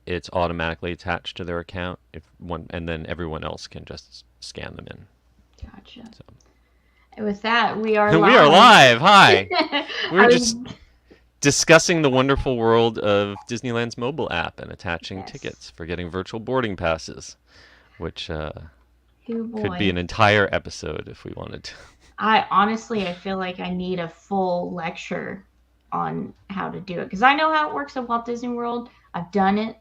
it's automatically attached to their account and then everyone else can just scan them in. Gotcha. So. And with that, we are We live. are live. Hi. I We're just discussing the wonderful world of Disneyland's mobile app and attaching tickets for getting virtual boarding passes, which could be an entire episode if we wanted to. I feel like I need a full lecture on how to do it, because I know how it works at Walt Disney World. I've done it.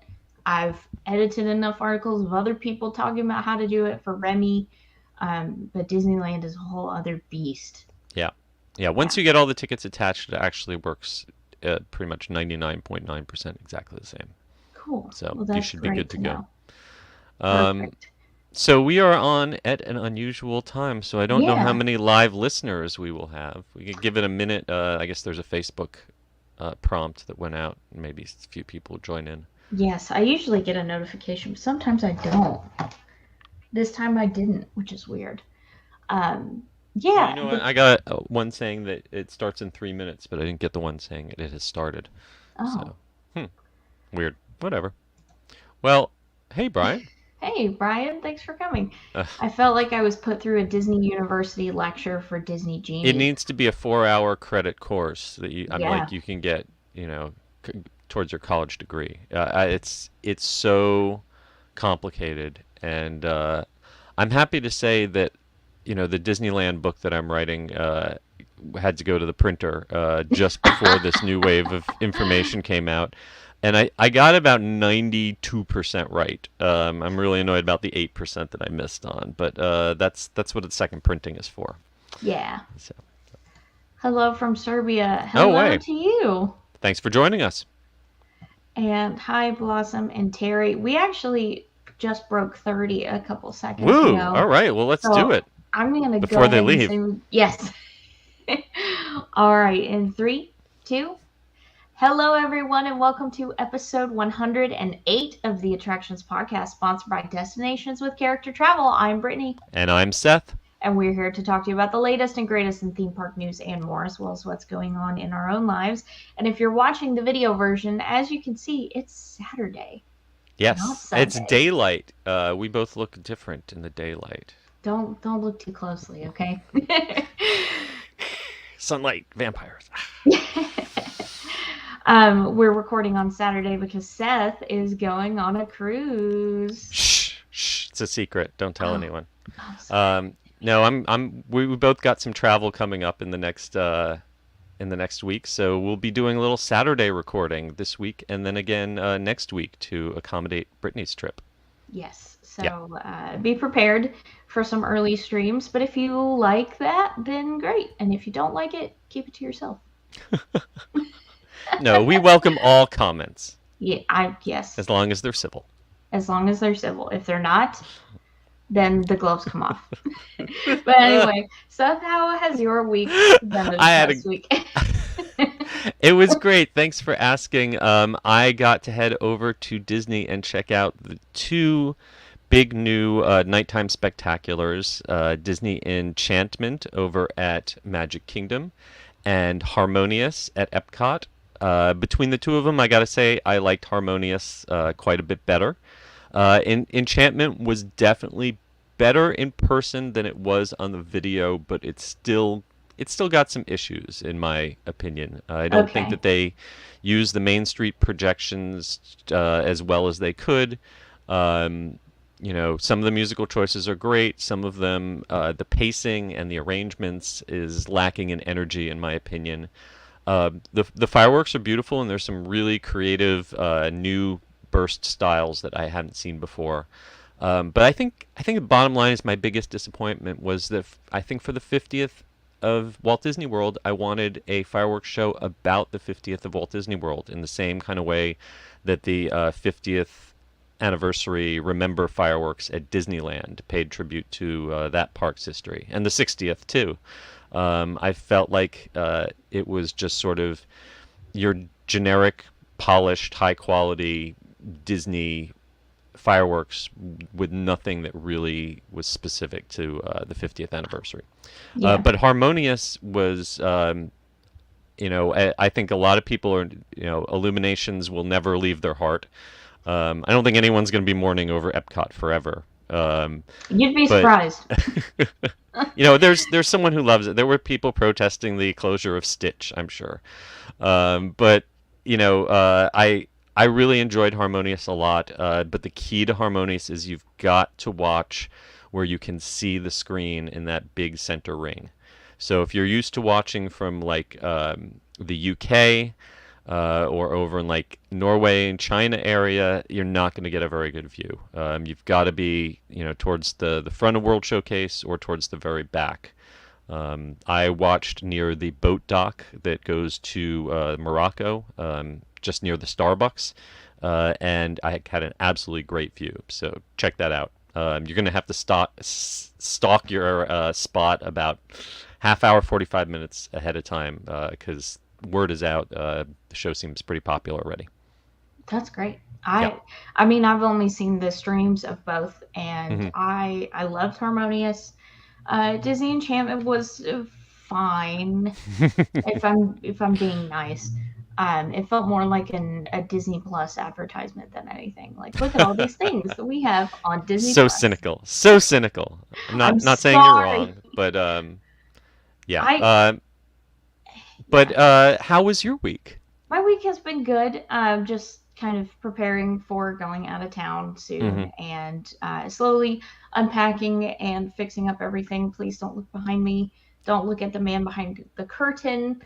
I've edited enough articles of other people talking about how to do it for Remy. But Disneyland is a whole other beast. Yeah. Once you get all the tickets attached, it actually works pretty much 99.9% exactly the same. Cool. So you should be good to go. Perfect. So we are on at an unusual time, so I don't know how many live listeners we will have. We could give it a minute. I guess there's a Facebook prompt that went out, and maybe a few people join in. Yes, I usually get a notification, but sometimes I don't. This time I didn't, which is weird. Yeah. You know what? I got one saying that it starts in 3 minutes, but I didn't get the one saying it has started. Oh. So, weird. Whatever. Well, hey, Brian. Hey, Brian. Thanks for coming. I felt like I was put through a Disney University lecture for Disney Genie. It needs to be a 4-hour credit course that you can get, towards your college degree. It's so complicated, and I'm happy to say that the Disneyland book that I'm writing had to go to the printer just before this new wave of information came out, and I got about 92% right. I'm really annoyed about the 8% that I missed on, but that's what the second printing is for. Yeah. So. Hello from Serbia. Hello to you. Thanks for joining us. And hi, Blossom and Terry. We actually just broke 30 a couple seconds ago. All right. Well, let's do it. I'm going to go before they leave. Yes. All right. In 3, 2. Hello, everyone, and welcome to episode 108 of the Attractions Podcast, sponsored by Destinations with Character Travel. I'm Brittany. And I'm Seth. And we're here to talk to you about the latest and greatest in theme park news and more, as well as what's going on in our own lives. And if you're watching the video version, as you can see, it's Saturday. Yes, it's daylight. We both look different in the daylight. Don't look too closely, okay? Sunlight, vampires. We're recording on Saturday because Seth is going on a cruise. Shh, it's a secret. Don't tell anyone. No, we both got some travel coming up in the next week, so we'll be doing a little Saturday recording this week, and then again next week to accommodate Brittany's trip. Yes, so be prepared for some early streams, but if you like that, then great, and if you don't like it, keep it to yourself. No, we welcome all comments. Yes. As long as they're civil. As long as they're civil. If they're not, then the gloves come off. But anyway, Seth, how has your week been this week? It was great. Thanks for asking. I got to head over to Disney and check out the 2 big new nighttime spectaculars, Disney Enchantment over at Magic Kingdom and Harmonious at Epcot. Between the 2 of them, I gotta say I liked Harmonious quite a bit better. Enchantment was definitely better in person than it was on the video, but it's still got some issues in my opinion. I don't think that they use the Main Street projections as well as they could. Some of the musical choices are great. Some of them, the pacing and the arrangements is lacking in energy, in my opinion. The fireworks are beautiful, and there's some really creative new burst styles that I hadn't seen before. But I think the bottom line is my biggest disappointment was that I think for the 50th of Walt Disney World, I wanted a fireworks show about the 50th of Walt Disney World in the same kind of way that the 50th anniversary Remember fireworks at Disneyland paid tribute to that park's history, and the 60th too. I felt like it was just sort of your generic, polished, high-quality Disney fireworks with nothing that really was specific to the 50th anniversary. Yeah. But Harmonious was, I think a lot of people are, Illuminations will never leave their heart. I don't think anyone's going to be mourning over Epcot forever. You'd be But surprised. there's someone who loves it. There were people protesting the closure of Stitch, I'm sure. But I really enjoyed Harmonious a lot. But the key to Harmonious is you've got to watch where you can see the screen in that big center ring. So if you're used to watching from like the UK or over in like Norway and China area, you're not going to get a very good view. You've got to be, towards the front of World Showcase or towards the very back. I watched near the boat dock that goes to Morocco, just near the Starbucks, and I had an absolutely great view. So check that out. You're going to have to stalk your spot about half hour, 45 minutes ahead of time because word is out. The show seems pretty popular already. That's great. Yeah. I mean, I've only seen the streams of both, and Hmm. I loved Harmonious. Disney Enchantment was fine, if I'm being nice. It felt more like a Disney Plus advertisement than anything. Like, look at all these things that we have on Disney So Plus. cynical, so cynical. I'm I'm not saying you're sorry. wrong, but yeah. I But Yeah, how was your week? my week has been good. Just kind of preparing for going out of town soon Hmm. and slowly unpacking and fixing up everything. Please don't look behind me. Don't look at the man behind the curtain.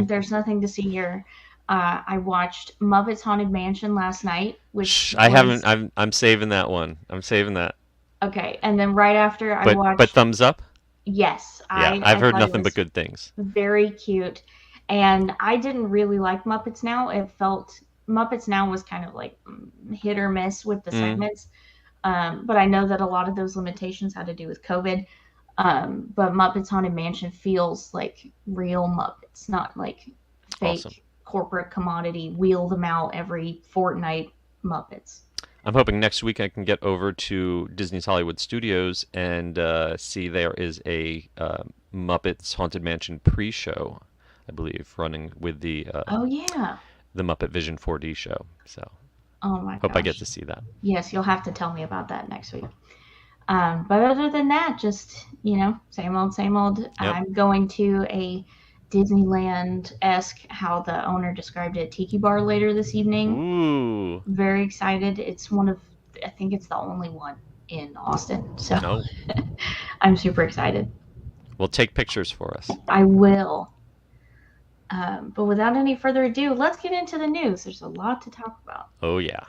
There's nothing to see here. I watched Muppets Haunted Mansion last night, which Shh, I haven't. was I'm saving that one. I'm saving that. okay. And then right after I But watched, thumbs up. yes, Yeah, I, I've I heard thought it nothing but was good things. very cute. And I didn't really like Muppets Now. It felt Muppets Now was kind of like hit or miss with the Mm, segments. But I know that a lot of those limitations had to do with COVID. But Muppets Haunted Mansion feels like real Muppets, not like awesome. fake corporate commodity, wheel them out every fortnight Muppets. I'm hoping next week I can get over to Disney's Hollywood Studios and see there is a Muppets Haunted Mansion pre-show, I believe, running with Oh, yeah. the Muppet Vision 4D show. So Oh, my hope I get gosh. to see that. Yes, you'll have to tell me about that next week. But other than that, just, same old, same old. Yep. I'm going to a Disneyland esque, how the owner described it, tiki bar later this evening. Ooh. Very excited. It's one of, I think it's the only one in Austin. So Oh. I'm super excited. Well, take pictures for us. I will. But without any further ado, let's get into the news. There's a lot to talk about. Oh yeah.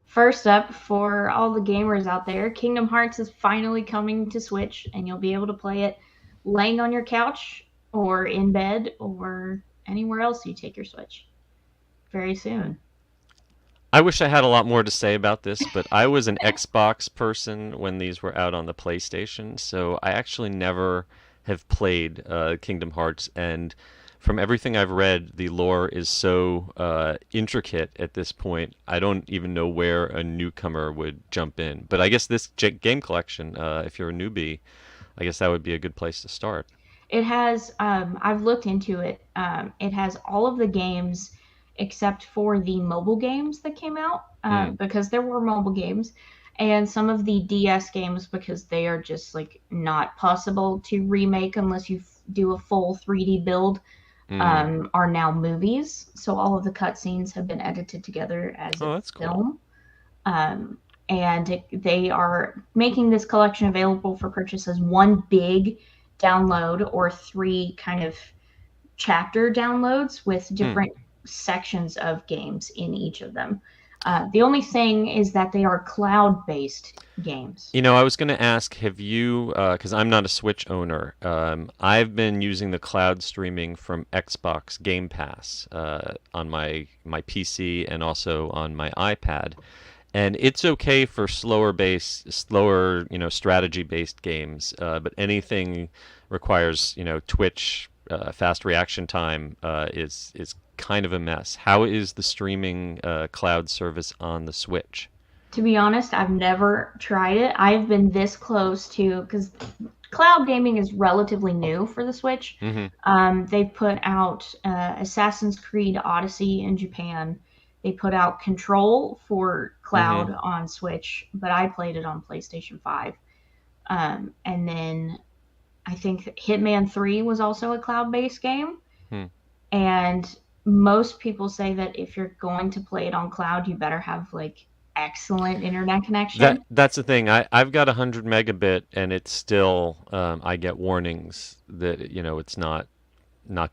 First up, for all the gamers out there, Kingdom Hearts is finally coming to Switch, and you'll be able to play it laying on your couch or in bed or anywhere else you take your Switch very soon. I wish I had a lot more to say about this, but I was an Xbox person when these were out on the PlayStation, so I actually never have played Kingdom Hearts. And from everything I've read, the lore is so intricate at this point. I don't even know where a newcomer would jump in. But I guess this game collection, if you're a newbie, I guess that would be a good place to start. It has, I've looked into it. It has all of the games except for the mobile games that came out, Mm, because there were mobile games, and some of the DS games because they are just like not possible to remake unless you do a full 3D build, mm. are now movies. So all of the cutscenes have been edited together as a Oh, that's cool. film. Um, and they are making this collection available for purchase as one big download or three kind of chapter downloads with Hmm. different sections of games in each of them. The only thing is that they are cloud based games. I was going to ask, have you, because I'm not a Switch owner, I've been using the cloud streaming from Xbox Game Pass on my PC and also on my iPad. And it's okay for slower, strategy-based games, but anything requires, Twitch, fast reaction time is kind of a mess. How is the streaming cloud service on the Switch? To be honest, I've never tried it. I've been this close to, because cloud gaming is relatively new for the Switch. Hmm. They put out Assassin's Creed Odyssey in Japan. They put out Control for Hmm. cloud on Switch, but I played it on PlayStation 5. And then I think Hitman 3 was also a cloud based game. Hmm. And most people say that if you're going to play it on cloud, you better have like excellent internet connection. That's the thing. I've got 100 megabit, and it's still I get warnings that it's not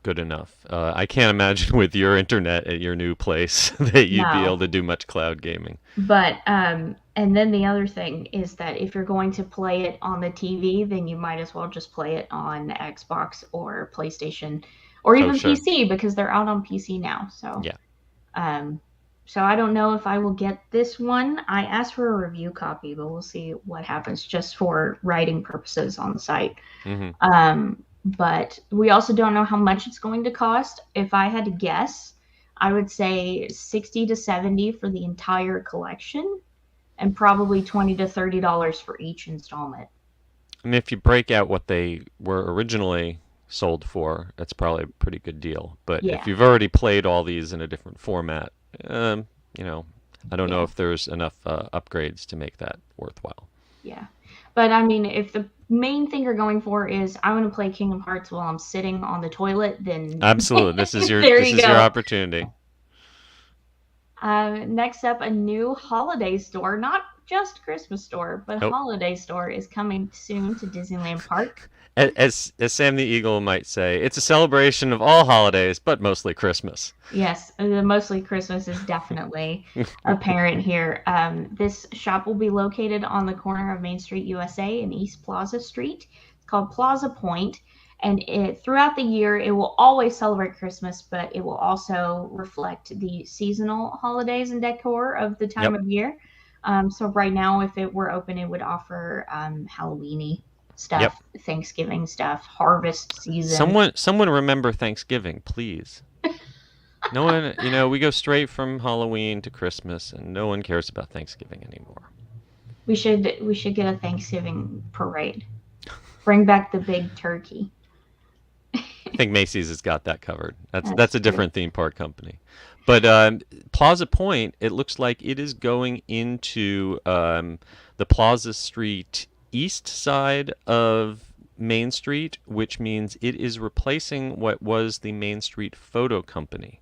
good enough. I can't imagine with your internet at your new place that you'd be able No. to do much cloud gaming. But and then the other thing is that if you're going to play it on the TV, then you might as well just play it on Xbox or PlayStation or Oh, even sure. PC because they're out on PC now. So Yeah. um so I don't know if I will get this one. I asked for a review copy, but we'll see what happens just for writing purposes on the site. Hmm. But we also don't know how much it's going to cost. If I had to guess, I would say 60 to 70 for the entire collection and probably 20 to $30 for each installment. I mean, if you break out what they were originally sold for, that's probably a pretty good deal. But if Yeah, you've already played all these in a different format, um, you know, I don't know yeah, if there's enough upgrades to make that worthwhile. yeah. But I mean, if the main thing you're going for is I want to play Kingdom Hearts while I'm sitting on the toilet, then Absolutely. This is your there this you is your go. opportunity. Next up, a new holiday store, not just Christmas store, but Oh, holiday store is coming soon to Disneyland Park. as Sam the Eagle might say, it's a celebration of all holidays, but mostly Christmas. Yes, the mostly Christmas is definitely apparent here. This shop will be located on the corner of Main Street, USA, and East Plaza Street. It's called Plaza Point, and throughout the year it will always celebrate Christmas, but it will also reflect the seasonal holidays and decor of the time Yep. of year. So right now, if it were open, it would offer Halloweeny Yep. stuff, Thanksgiving stuff, harvest season. Someone remember Thanksgiving, please. No one, we go straight from Halloween to Christmas, and no one cares about Thanksgiving anymore. We should get a Thanksgiving parade. Bring back the big turkey. I think Macy's has got that covered. That's That's that's a true. different theme park company. But Plaza Point, it looks like it is going into the Plaza Street east side of Main Street, which means it is replacing what was the Main Street Photo Company.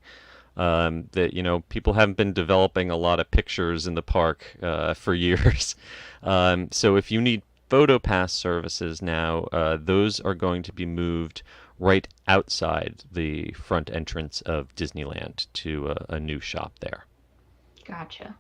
That people haven't been developing a lot of pictures in the park for years. So if you need photo pass services now, those are going to be moved right outside the front entrance of Disneyland to a new shop there. Gotcha.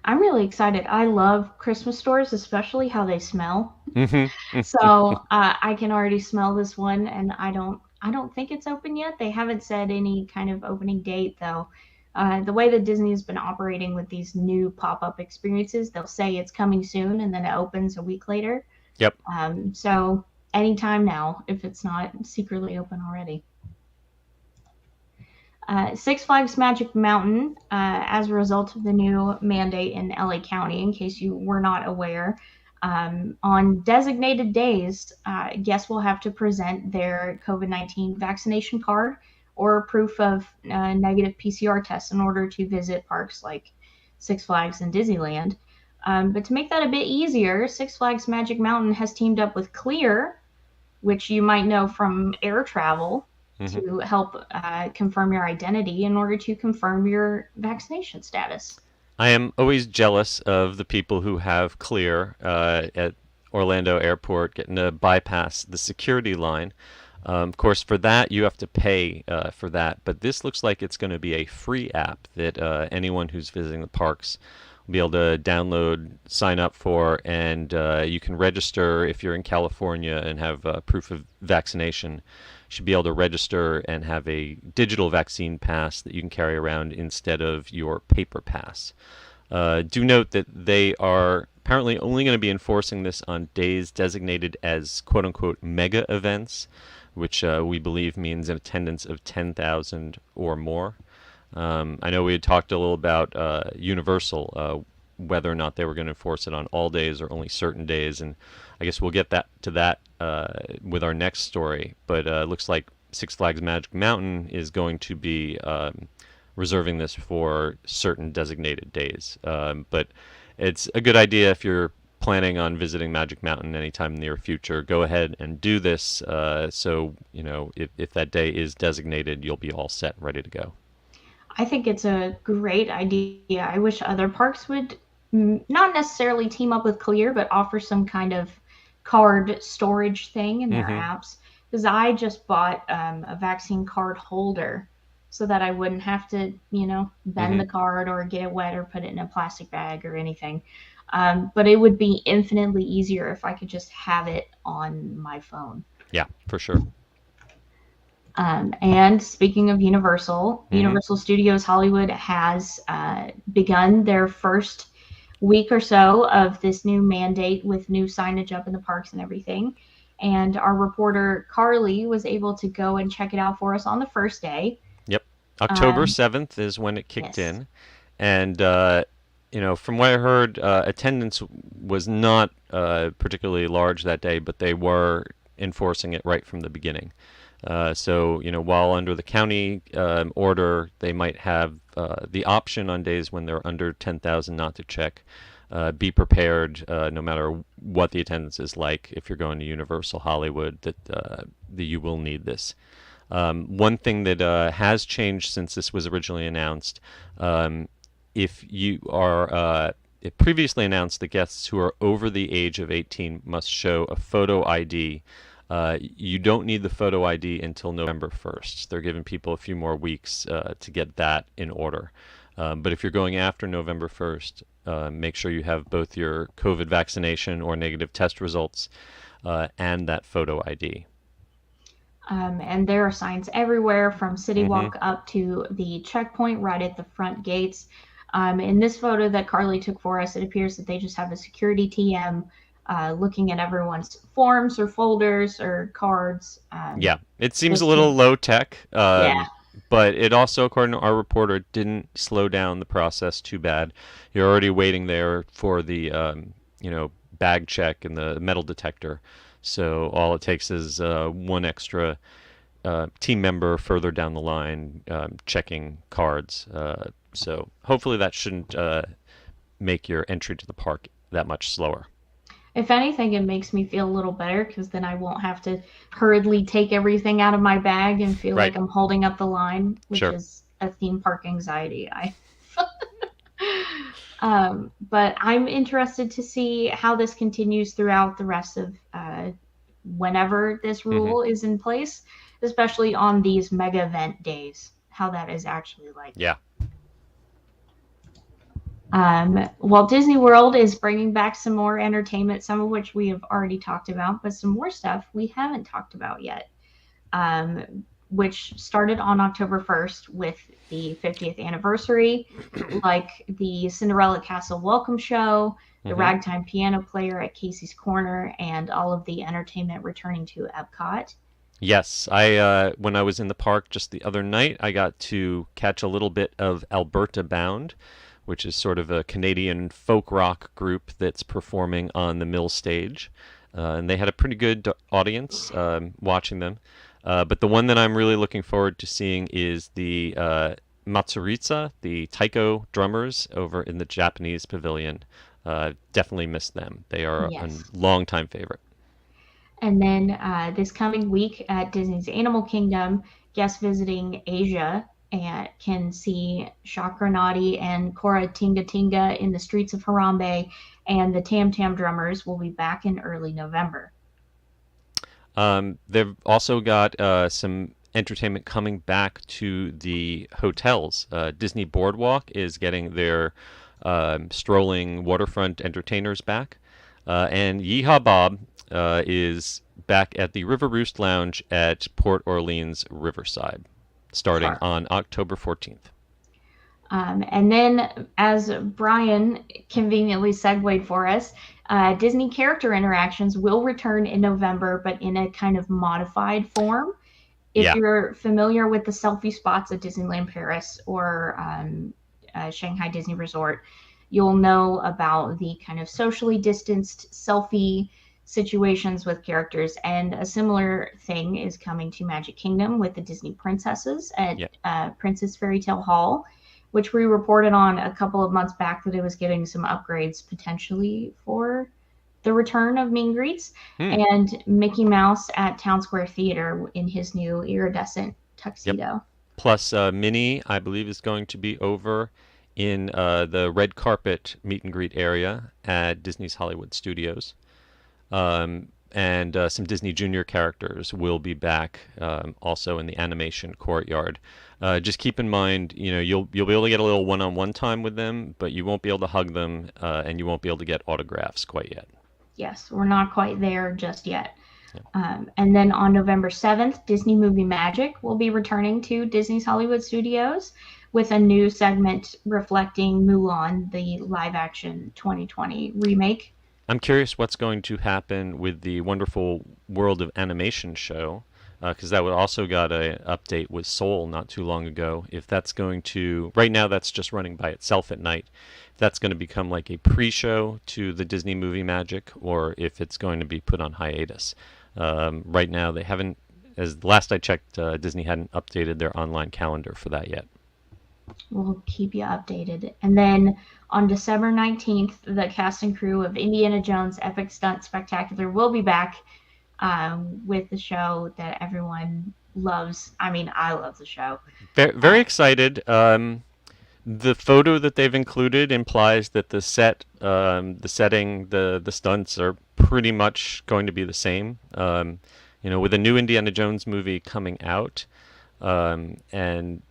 I'm really excited. I love Christmas stores, especially how they smell. Hmm. So I can already smell this one, and I don't think it's open yet. They haven't said any kind of opening date though. The way that Disney has been operating with these new pop-up experiences, they'll say it's coming soon, and then it opens a week later. Yep. So anytime now, if it's not secretly open already. Six Flags Magic Mountain, as a result of the new mandate in LA County, in case you were not aware, on designated days, guests will have to present their COVID-19 vaccination card or proof of negative PCR tests in order to visit parks like Six Flags and Disneyland. But to make that a bit easier, Six Flags Magic Mountain has teamed up with Clear, which you might know from air travel, Hmm. to help confirm your identity in order to confirm your vaccination status. I am always jealous of the people who have clear at Orlando Airport getting to bypass the security line. Of course, for that, you have to pay for that. But this looks like it's going to be a free app that anyone who's visiting the parks will be able to download, sign up for, and you can register if you're in California and have proof of vaccination. Should be able to register and have a digital vaccine pass that you can carry around instead of your paper pass. Do note that they are apparently only going to be enforcing this on days designated as quote unquote mega events, which we believe means an attendance of 10,000 or more. I know we had talked a little about Universal. whether or not they were going to enforce it on all days or only certain days. And I guess we'll get that with our next story. But it looks like Six Flags Magic Mountain is going to be reserving this for certain designated days. But it's a good idea if you're planning on visiting Magic Mountain anytime in the near future. Go ahead and do this, so you know if that day is designated, you'll be all set and ready to go. I think it's a great idea. I wish other parks would not necessarily team up with Clear, but offer some kind of card storage thing in their Hmm. apps. Because I just bought a vaccine card holder so that I wouldn't have to, bend Hmm. the card or get it wet or put it in a plastic bag or anything. But it would be infinitely easier if I could just have it on my phone. Yeah, for sure. And speaking of Universal, Hmm. Universal Studios Hollywood has begun their first week or so of this new mandate with new signage up in the parks and everything. And our reporter Carly was able to go and check it out for us on the first day. Yep. October Um, 7th is when it kicked yes. in. And, from what I heard, attendance was not particularly large that day, but they were enforcing it right from the beginning. So, while under the county order, they might have the option on days when they're under 10,000 not to check. Be prepared, no matter what the attendance is like, if you're going to Universal Hollywood, that you will need this. One thing that has changed since this was originally announced, um, if you are it previously announced that guests who are over the age of 18 must show a photo ID. You don't need the photo ID until November 1st. They're giving people a few more weeks to get that in order. But if you're going after November 1st, make sure you have both your COVID vaccination or negative test results and that photo ID. And there are signs everywhere from City Hmm. Walk up to the checkpoint right at the front gates. In this photo that Carly took for us, it appears that they just have a security TM looking at everyone's forms or folders or cards. Yeah, it seems a Just to, little low tech, yeah, but it also, according to our reporter, didn't slow down the process too bad. You're already waiting there for the bag check and the metal detector. So all it takes is one extra team member further down the line checking cards. So hopefully that shouldn't make your entry to the park that much slower. if anything, it makes me feel a little better because then I won't have to hurriedly take everything out of my bag and feel Right. like I'm holding up the line, which Sure. is a theme park anxiety. But I'm interested to see how this continues throughout the rest of whenever this Hmm. rule is in place, especially on these mega event days, how that is actually like. Yeah. Walt Disney World is bringing back some more entertainment, some of which we have already talked about, but some more stuff we haven't talked about yet, which started on October 1st with the 50th anniversary, like the Cinderella Castle Welcome Show, the Hmm. Ragtime Piano Player at Casey's Corner, and all of the entertainment returning to Epcot. Yes, I when I was in the park just the other night, I got to catch a little bit of Alberta Bound, which is sort of a Canadian folk rock group that's performing on the Mill stage, and they had a pretty good audience watching them. But the one that I'm really looking forward to seeing is the Matsuritsa, the taiko drummers over in the Japanese pavilion. Definitely miss them. They are a Yes. longtime favorite. And then this coming week at Disney's Animal Kingdom, guests visiting Asia and can see Chakranati and Kora Tinga Tinga in the streets of Harambe, and the Tam Tam Drummers will be back in early November. They've also got some entertainment coming back to the hotels. Disney Boardwalk is getting their strolling waterfront entertainers back. And Yeehaw Bob is back at the River Roost Lounge at Port Orleans Riverside, starting Far. on October 14th. And then, as Brian conveniently segued for us, Disney character interactions will return in November, but in a kind of modified form. If Yeah. you're familiar with the selfie spots at Disneyland Paris or Shanghai Disney Resort, you'll know about the kind of socially distanced selfie situations with characters. And a similar thing is coming to Magic Kingdom with the Disney princesses at Yeah. Princess Fairy Tale Hall, which we reported on a couple of months back that it was getting some upgrades potentially for the return of meet and greets. Hmm. And Mickey Mouse at Town Square Theater in his new iridescent Yep. tuxedo. Plus, Minnie, I believe, is going to be over in the red carpet meet and greet area at Disney's Hollywood Studios. And some Disney Junior characters will be back also in the animation courtyard. Just keep in mind, you'll be able to get a little one-on-one time with them, but you won't be able to hug them, and you won't be able to get autographs quite yet. Yes, we're not quite there just yet. Yeah. And then on November 7th, Disney Movie Magic will be returning to Disney's Hollywood Studios with a new segment reflecting Mulan, the live action 2020 remake. I'm curious what's going to happen with the Wonderful World of Animation show, because that would also got an update with Soul not too long ago. If that's going to, right now that's just running by itself at night. If that's going to become like a pre-show to the Disney Movie Magic, or if it's going to be put on hiatus. Right now they haven't, as the last I checked, Disney hadn't updated their online calendar for that yet. We'll keep you updated. And then on December 19th, the cast and crew of Indiana Jones Epic Stunt Spectacular will be back with the show that everyone loves. I mean, I love the show. Very excited. The photo that they've included implies that the setting, the stunts are pretty much going to be the same. With a new Indiana Jones movie coming out, and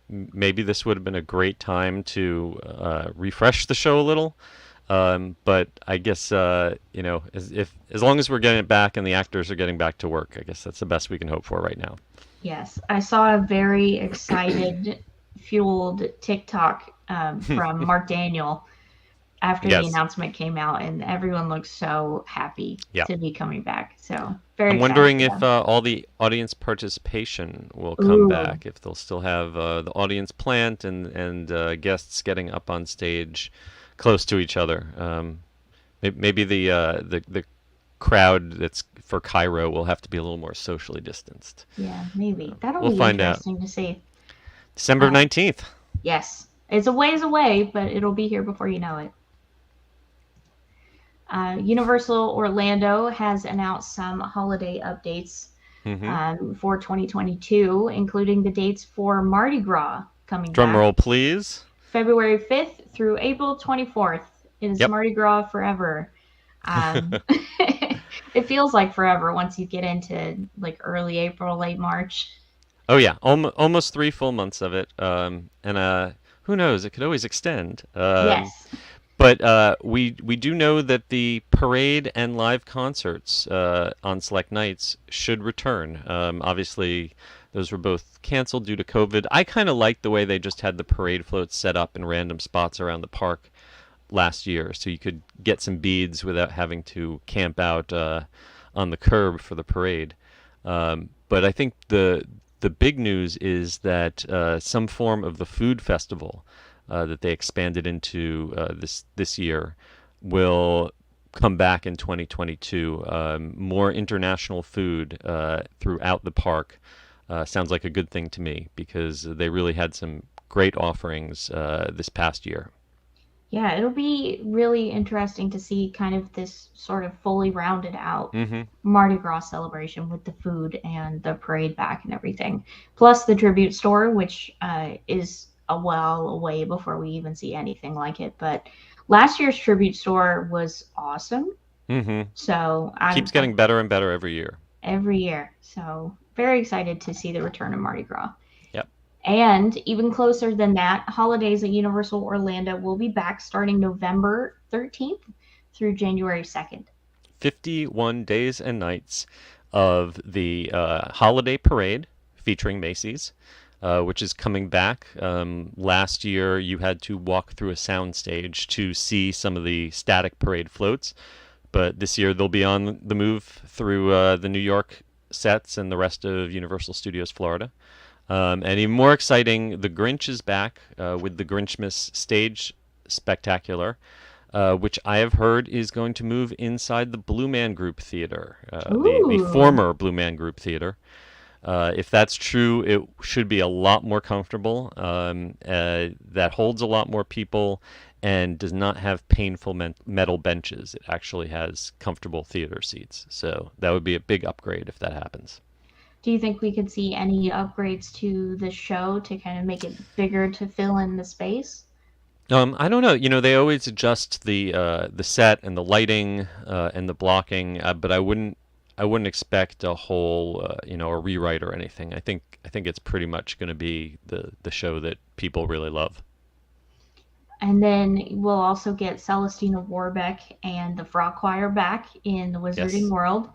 maybe this would have been a great time to refresh the show a little. But I guess as long as we're getting it back and the actors are getting back to work, I guess that's the best we can hope for right now. Yes, I saw a very excited, fueled TikTok from Mark Daniel after the Yes. announcement came out, and everyone looked so happy Yeah. to be coming back. So very I'm excited wondering for if them. all the audience participation will come Ooh, back, if they'll still have the audience plant and guests getting up on stage close to each other. Maybe the crowd that's for Cairo will have to be a little more socially distanced. yeah, maybe that'll We'll be find out. interesting to see. December Uh, 19th. yes, it's a ways away, but it'll be here before you know it. Universal Orlando has announced some holiday updates Hmm. for 2022, including the dates for Mardi Gras coming Drum back roll, please. February 5th through April 24th. It is Yep. Mardi Gras forever. It feels like forever once you get into like early April, late March. Oh yeah, almost 3 full months of it. And who knows? It could always extend. Yes. But we do know that the parade and live concerts on select nights should return. Obviously, those were both canceled due to COVID. I kind of liked the way they just had the parade floats set up in random spots around the park last year, so you could get some beads without having to camp out on the curb for the parade. But I think the big news is that some form of the food festival that they expanded into this year will come back in 2022. More international food throughout the park sounds like a good thing to me because they really had some great offerings this past year. Yeah, it'll be really interesting to see kind of this sort of fully rounded out Hmm. Mardi Gras celebration with the food and the parade back and everything. Plus the tribute store, which is a while away before we even see anything like it. But last year's tribute store was awesome. Hmm. So Keeps I'm getting better and better every year. every year. So very excited to see the return of Mardi Gras. Yep. And even closer than that, holidays at Universal Orlando will be back starting November 13th through January 2nd. 51 days and nights of the holiday parade featuring Macy's, which is coming back. Last year, you had to walk through a sound stage to see some of the static parade floats, but this year they'll be on the move through the New York sets and the rest of Universal Studios Florida. And even more exciting, the Grinch is back with the Grinchmas stage Spectacular, which I have heard is going to move inside the Blue Man Group Theater, the Ooh. former Blue Man Group Theater. If that's true, it should be a lot more comfortable. That holds a lot more people and does not have painful metal benches. It actually has comfortable theater seats. So that would be a big upgrade if that happens. Do you think we could see any upgrades to the show to kind of make it bigger to fill in the space? I don't know. They always adjust the set and the lighting and the blocking, but I wouldn't expect a whole a rewrite or anything. I think it's pretty much going to be the show that people really love. And then we'll also get Celestina Warbeck and the Frog Choir back in the Wizarding Yes, World.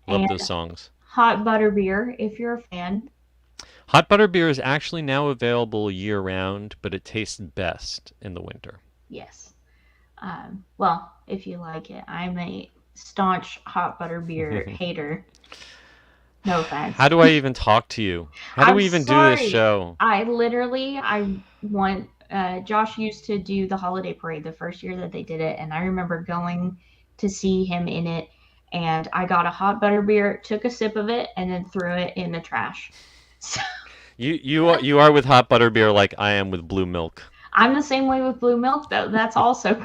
love And those songs. Hot Butterbeer, if you're a fan. Hot butter beer is actually now available year round, but it tastes best in the winter. Yes. Well, if you like it. I'm a staunch hot butterbeer hater. No How offense. do I even talk to you? How do I'm we even do this sorry. show? I want Josh used to do the holiday parade the first year that they did it, and I remember going to see him in it, and I got a hot butter beer, took a sip of it, and then threw it in the trash. So You are with hot butter beer like I am with blue milk. I'm the same way with blue milk, though. That's also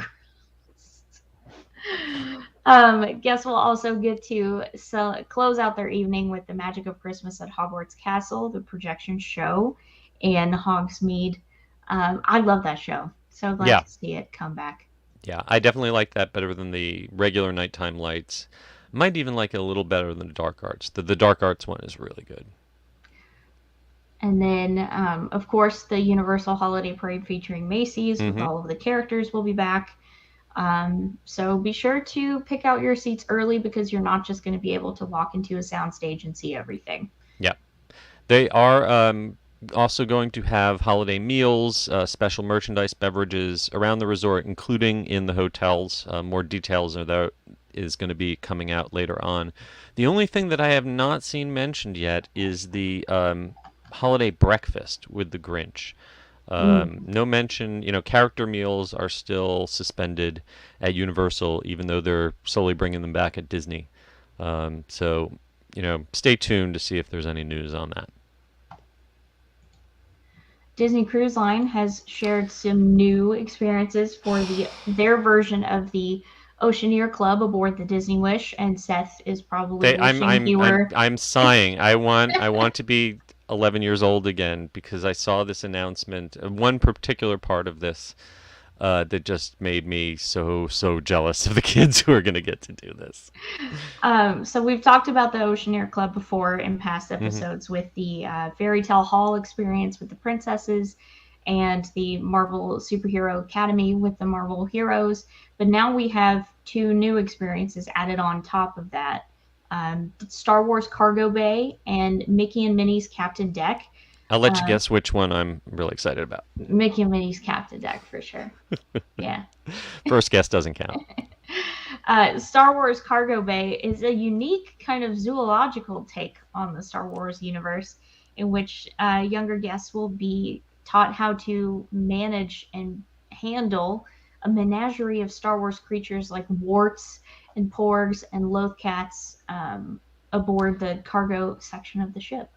guess we'll also get to close out their evening with the Magic of Christmas at Hogwarts Castle, the projection show in Hogsmeade. I love that show. So glad Yeah, to see it come back. yeah, I definitely like that better than the regular nighttime lights. Might even like it a little better than the dark arts. The dark arts one is really good. And then, of course, the Universal Holiday Parade featuring Macy's with Hmm. all of the characters will be back. So be sure to pick out your seats early because you're not just going to be able to walk into a soundstage and see everything. Yeah. They are also going to have holiday meals, special merchandise, beverages around the resort, including in the hotels. More details of that is going to be coming out later on. The only thing that I have not seen mentioned yet is the holiday breakfast with the Grinch. Mm. No mention, character meals are still suspended at Universal, even though they're slowly bringing them back at Disney. So, stay tuned to see if there's any news on that. Disney Cruise Line has shared some new experiences for their version of the Oceaneer Club aboard the Disney Wish, and Seth is probably They, I'm, wishing I'm, he I'm, were. I'm sighing. I want to be 11 years old again because I saw this announcement. One particular part of this that just made me so jealous of the kids who are going to get to do this. So we've talked about the Oceaneer Club before in past Hmm. episodes with the Fairy Tale Hall experience with the princesses and the Marvel Superhero Academy with the Marvel heroes. But now we have two new experiences added on top of that. Star Wars Cargo Bay and Mickey and Minnie's Captain Deck. I'll let you Uh, guess which one I'm really excited about. Mickey and Minnie's Captain Deck for sure. Yeah. First guess doesn't count. Star Wars Cargo Bay is a unique kind of zoological take on the Star Wars universe, in which younger guests will be taught how to manage and handle a menagerie of Star Wars creatures like warts and porgs and lothcats aboard the cargo section of the ship.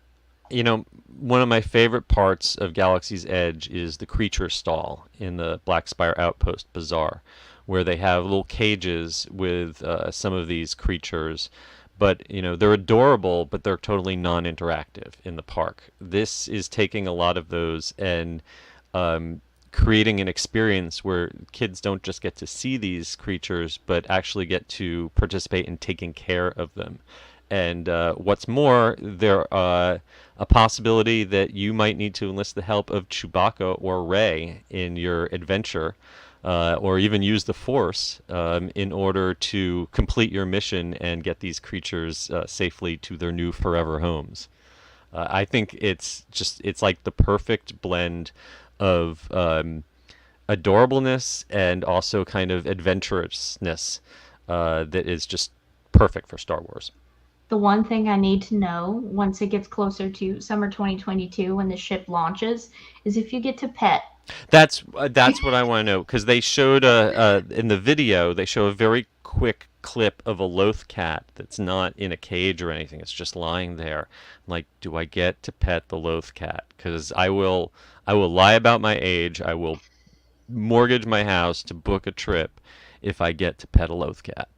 One of my favorite parts of Galaxy's Edge is the creature stall in the Black Spire Outpost Bazaar, where they have little cages with some of these creatures. But, they're adorable, but they're totally non-interactive in the park. This is taking a lot of those and creating an experience where kids don't just get to see these creatures, but actually get to participate in taking care of them. And what's more, there a possibility that you might need to enlist the help of Chewbacca or Rey in your adventure, or even use the Force in order to complete your mission and get these creatures safely to their new forever homes. I think it's like the perfect blend of adorableness and also kind of adventurousness that is just perfect for Star Wars. The one thing I need to know once it gets closer to summer 2022 when the ship launches is if you get to pet That's what I want to know because they showed in the video they show a very quick clip of a loth cat that's not in a cage or anything. It's just lying there. I'm like, do I get to pet the loth cat? Because I will lie about my age. I will mortgage my house to book a trip if I get to pet a loth cat.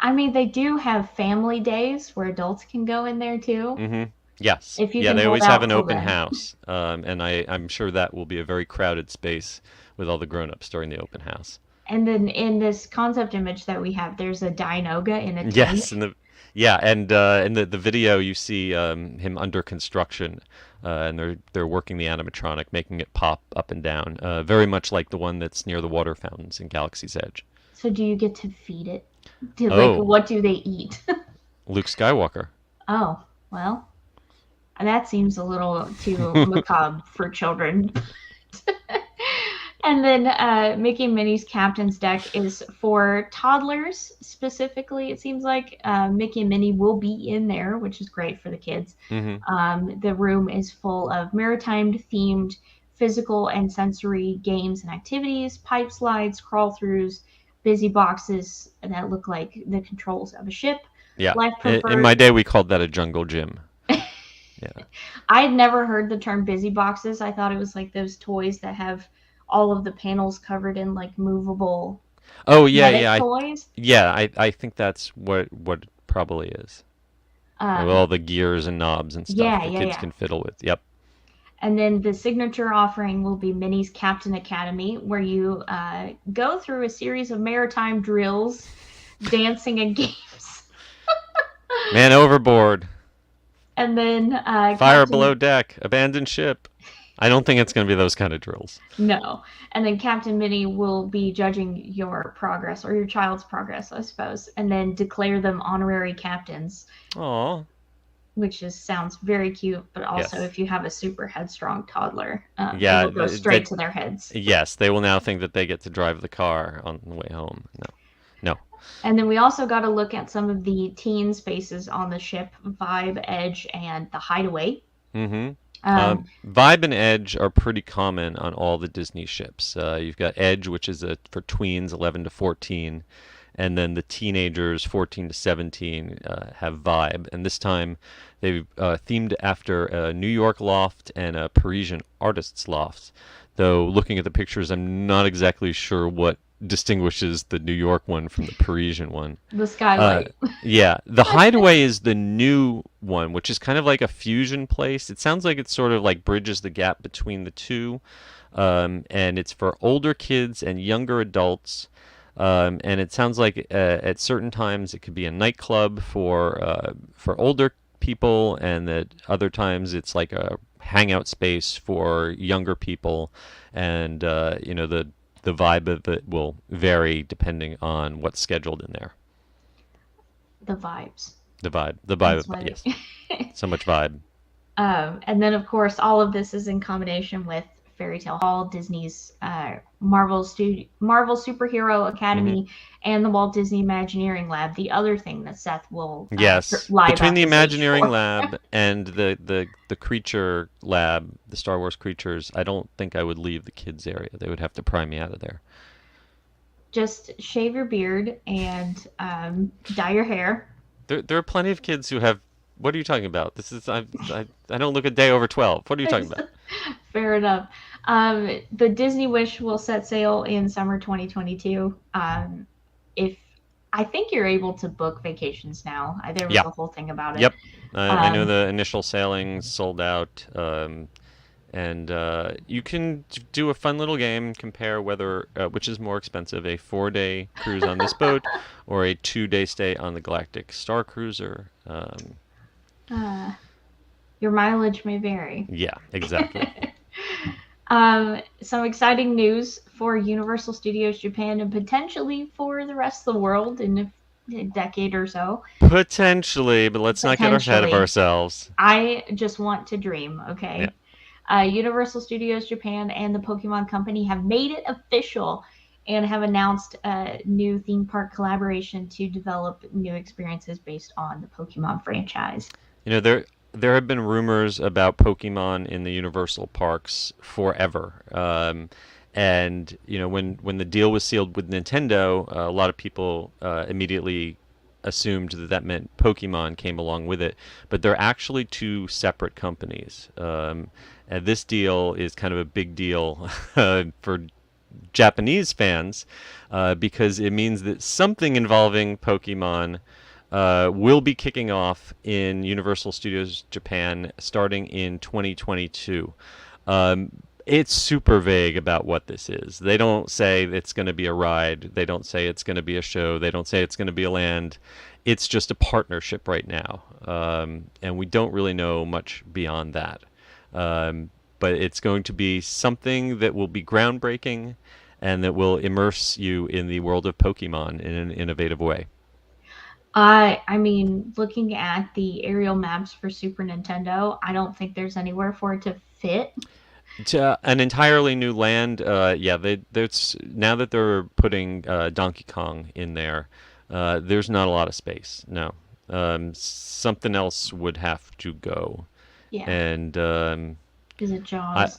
I mean, they do have family days where adults can go in there too, Hmm. Yes. if you Yeah, can they hold always have out an till open then. house, and I'm sure that will be a very crowded space with all the grown-ups during the open house. And then in this concept image that we have, there's a Dianoga in a Yes, tank. and in the video you see him under construction, and they're working the animatronic, making it pop up and down, very much like the one that's near the water fountains in Galaxy's Edge. So do you get to feed it? Do like Oh, what do they eat? Luke Skywalker. Oh, well, that seems a little too macabre for children. And then Mickey and Minnie's Captain's Deck is for toddlers specifically. It seems like Mickey and Minnie will be in there, which is great for the kids. Hmm. The room is full of maritime themed physical and sensory games and activities, pipe slides, crawl throughs, busy boxes that look like the controls of a ship. Yeah, Life in my preferred. day we called that a jungle gym. Yeah. I had never heard the term busy boxes. I thought it was like those toys that have all of the panels covered in like movable Oh yeah, kinetic toys. I think that's what it probably is. With Um, all the gears and knobs and stuff yeah, the yeah, kids yeah. can fiddle with. Yep. And then the signature offering will be Minnie's Captain Academy, where you go through a series of maritime drills, dancing, and games. Man overboard. And then Fire below Captain deck. Abandoned ship. I don't think it's going to be those kind of drills. No, and then Captain Minnie will be judging your progress or your child's progress, I suppose, and then declare them honorary captains, Oh. which is sounds very cute. But also, Yes. if you have a super headstrong toddler, it Yeah, will go straight to their heads. yes, they will now think that they get to drive the car on the way home. No. No. And then we also got to look at some of the teen spaces on the ship: Vibe, Edge, and the Hideaway. Hmm. Um, Vibe and Edge are pretty common on all the Disney ships. You've got Edge, which is for tweens 11 to 14, and then the teenagers 14 to 17 have Vibe. And this time they've themed after a New York loft and a Parisian artist's loft. Though looking at the pictures, I'm not exactly sure what distinguishes the New York one from the Parisian one. the Uh, Skylight. yeah, the Hideaway is the new one, which is kind of like a fusion place. It sounds like it sort of like bridges the gap between the two, and it's for older kids and younger adults. And it sounds like at certain times it could be a nightclub for older people, and at other times it's like a hangout space for younger people, and the vibe of it will vary depending on what's scheduled in there. The vibes. The vibe That's of what yes, it. so much vibe. And then, of course, all of this is in combination with Fairy Tale Hall, Disney's Marvel Superhero Hmm. Academy, and the Walt Disney Imagineering Lab. The other thing that Seth will Yes, lie between about the his age Imagineering for. Lab and the creature lab, the Star Wars creatures, I don't think I would leave the kids area. They would have to pry me out of there. Just shave your beard and dye your hair. There are plenty of kids who have. What are you talking about? This is I don't look a day over 12. What are you talking about? Fair enough. The Disney Wish will set sail in summer 2022. If I think you're able to book vacations now. There was Yeah. a whole thing about it. Yep. I know Um, the initial sailings sold out, and you can do a fun little game, compare whether which is more expensive, a 4-day cruise on this boat or a 2-day stay on the Galactic Star Cruiser. uh, your mileage may vary. Yeah, exactly. Some exciting news for Universal Studios Japan and potentially for the rest of the world in a decade or so. Potentially, but let's not get ahead of Potentially. ourselves. I just want to dream, Yeah. okay? Universal Studios Japan and the Pokemon Company have made it official and have announced a new theme park collaboration to develop new experiences based on the Pokemon franchise. There there have been rumors about Pokemon in the Universal parks forever. And when the deal was sealed with Nintendo, a lot of people immediately assumed that that meant Pokemon came along with it, but they're actually two separate companies. And this deal is kind of a big deal for Japanese fans because it means that something involving Pokemon will be kicking off in Universal Studios Japan starting in 2022. Um, it's super vague about what this is. They don't say it's going to be a ride. They don't say it's going to be a show. They don't say it's going to be a land. It's just a partnership right now. And we don't really know much beyond that. But it's going to be something that will be groundbreaking and that will immerse you in the world of Pokemon in an innovative way. I mean, looking at the aerial maps for Super Nintendo, I don't think there's anywhere for it to fit. To an entirely new land, yeah, there's now that they're putting Donkey Kong in there, there's not a lot of space. No, something else would have to go, Yeah. and Is it I, Jaws?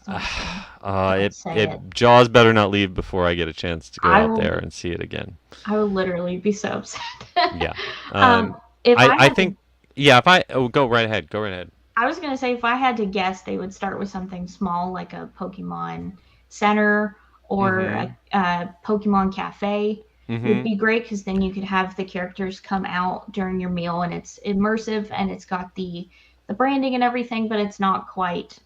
Don't it say it it. Jaws better not leave before I get a chance to go I out there will. and see it again. I will literally be so upset. Yeah, um, if I I had to, think yeah. If I go right ahead, go right ahead. I was gonna say if I had to guess, they would start with something small like a Pokemon Center or Mm-hmm. a Pokemon Cafe would Mm-hmm. be great because then you could have the characters come out during your meal and it's immersive and it's got the branding and everything, but it's not quite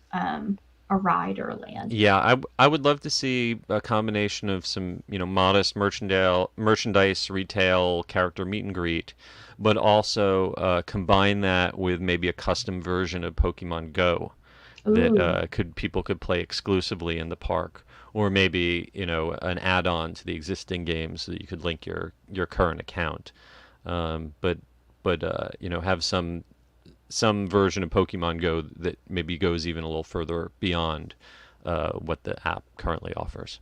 a ride or a land. Yeah, I would love to see a combination of some, modest merchandise, retail, character meet and greet, but also combine that with maybe a custom version of Pokemon Go that Ooh, people could play exclusively in the park, or maybe, an add-on to the existing game so that you could link your current account. But have some version of Pokemon Go that maybe goes even a little further beyond what the app currently offers.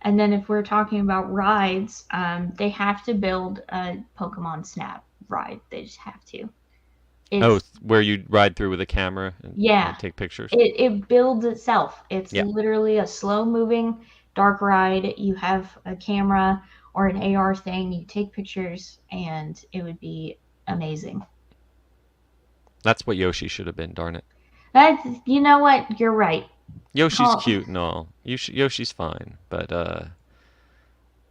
and then if we're talking about rides, they have to build a Pokemon Snap ride. They just have to. Oh, It's where you ride through with a camera and yeah, take pictures? it builds itself. It's Yeah, literally a slow moving dark ride. You have a camera or an AR thing, you take pictures, and it would be amazing. that's what Yoshi should have been, darn it. That's you know what? You're right. Yoshi's Call cute and all. Yoshi's fine, but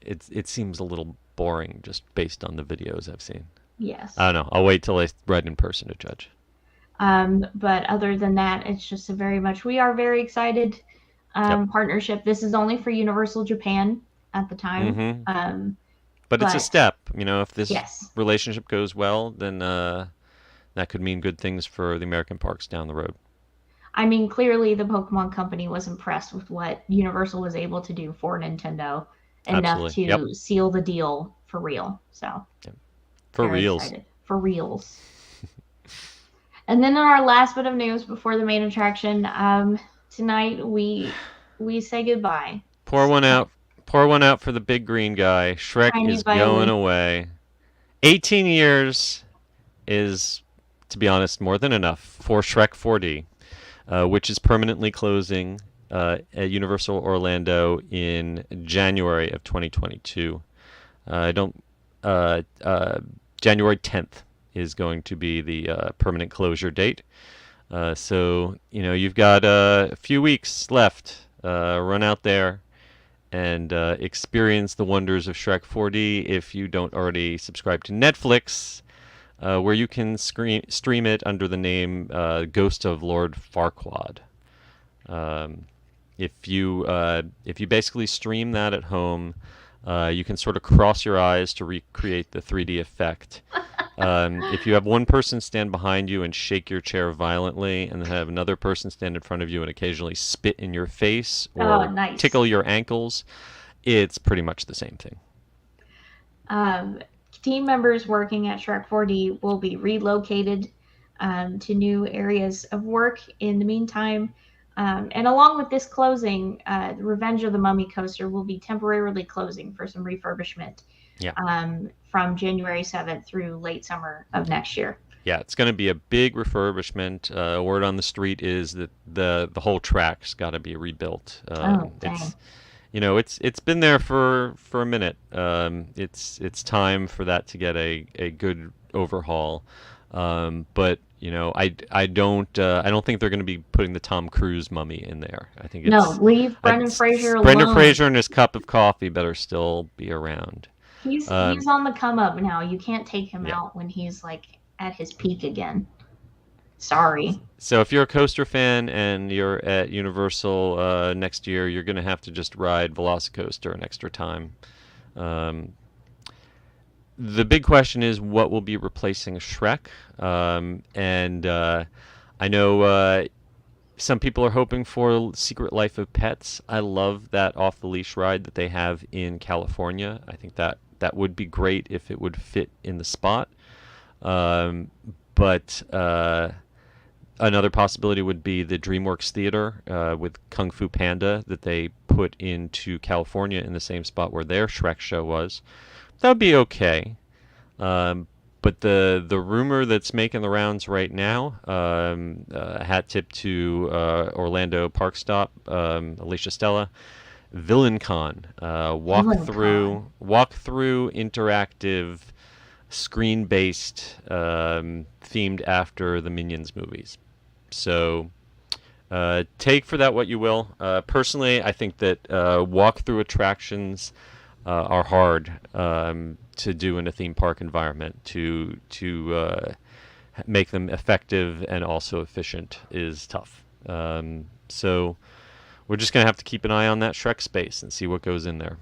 it seems a little boring just based on the videos I've seen. yes. I don't know. I'll wait till I ride in person to judge. But other than that, it's just a very much we are very excited Yep. partnership. This is only for Universal Japan at the time. Mm-hmm. But it's a But step. If this yes, relationship goes well, then that could mean good things for the American parks down the road. I mean, clearly the Pokemon Company was impressed with what Universal was able to do for Nintendo enough Absolutely. Yep. to seal the deal for real. So, Yep. For very reals. excited. For reals. And then in our last bit of news before the main attraction, tonight we say goodbye. Pour one out. Pour one out for the big green guy. Shrek Tiny is going Violet. away. 18 years is, to be honest, more than enough for Shrek 4D, which is permanently closing at Universal Orlando in January of 2022. I don't. January 10th is going to be the permanent closure date. So you've got a few weeks left. Run out there and experience the wonders of Shrek 4D if you don't already subscribe to Netflix, where you can stream it under the name Ghost of Lord Farquaad. Um, if you basically stream that at home, you can sort of cross your eyes to recreate the 3D effect. If you have one person stand behind you and shake your chair violently, and then have another person stand in front of you and occasionally spit in your face Oh, or nice. tickle your ankles, it's pretty much the same thing. Um, Team members working at Shrek 4D will be relocated to new areas of work in the meantime. And along with this closing, the Revenge of the Mummy coaster will be temporarily closing for some refurbishment Yeah. from January 7th through late summer of next year. Yeah, it's going to be a big refurbishment. Word on the street is that the whole track's got to be rebuilt. Oh, dang. It's been there for a minute. It's time for that to get a good overhaul. But I don't think they're going to be putting the Tom Cruise mummy in there. I think No, leave Brendan Fraser Brendan alone. Fraser and his cup of coffee better still be around. He's on the come up now. You can't take him Yeah. out when he's like at his peak again. Sorry. So if you're a coaster fan and you're at Universal next year, you're going to have to just ride Velocicoaster an extra time. Um, the big question is what will be replacing Shrek? And I know some people are hoping for Secret Life of Pets. I love that off the leash ride that they have in California. I think that would be great if it would fit in the spot. But another possibility would be the DreamWorks Theater with Kung Fu Panda that they put into California in the same spot where their Shrek show was. That would be okay. Um, but the rumor that's making the rounds right now, hat tip to Orlando Park Stop, Alicia Stella, VillainCon, Villain Con. walk through interactive, screen based, themed after the Minions movies. So take for that what you will. Personally, I think that walk-through attractions are hard to do in a theme park environment. To make them effective and also efficient is tough. So we're just gonna have to keep an eye on that Shrek space and see what goes in there.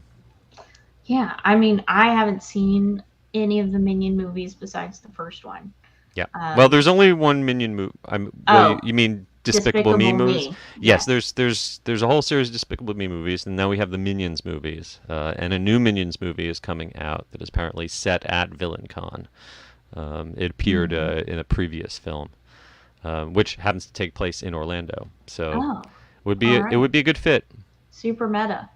Yeah, I mean, I haven't seen any of the Minion movies besides the first one. Yeah. Well, Um, there's only one Minion movie. Well, oh, you mean Despicable Me Despicable movies? Me. Yes. Yes. There's a whole series of Despicable Me movies, and now we have the Minions movies, and a new Minions movie is coming out that is apparently set at VillainCon. It appeared Hmm. in a previous film, which happens to take place in Orlando. So Oh, would all it right. would be a good fit. Super meta.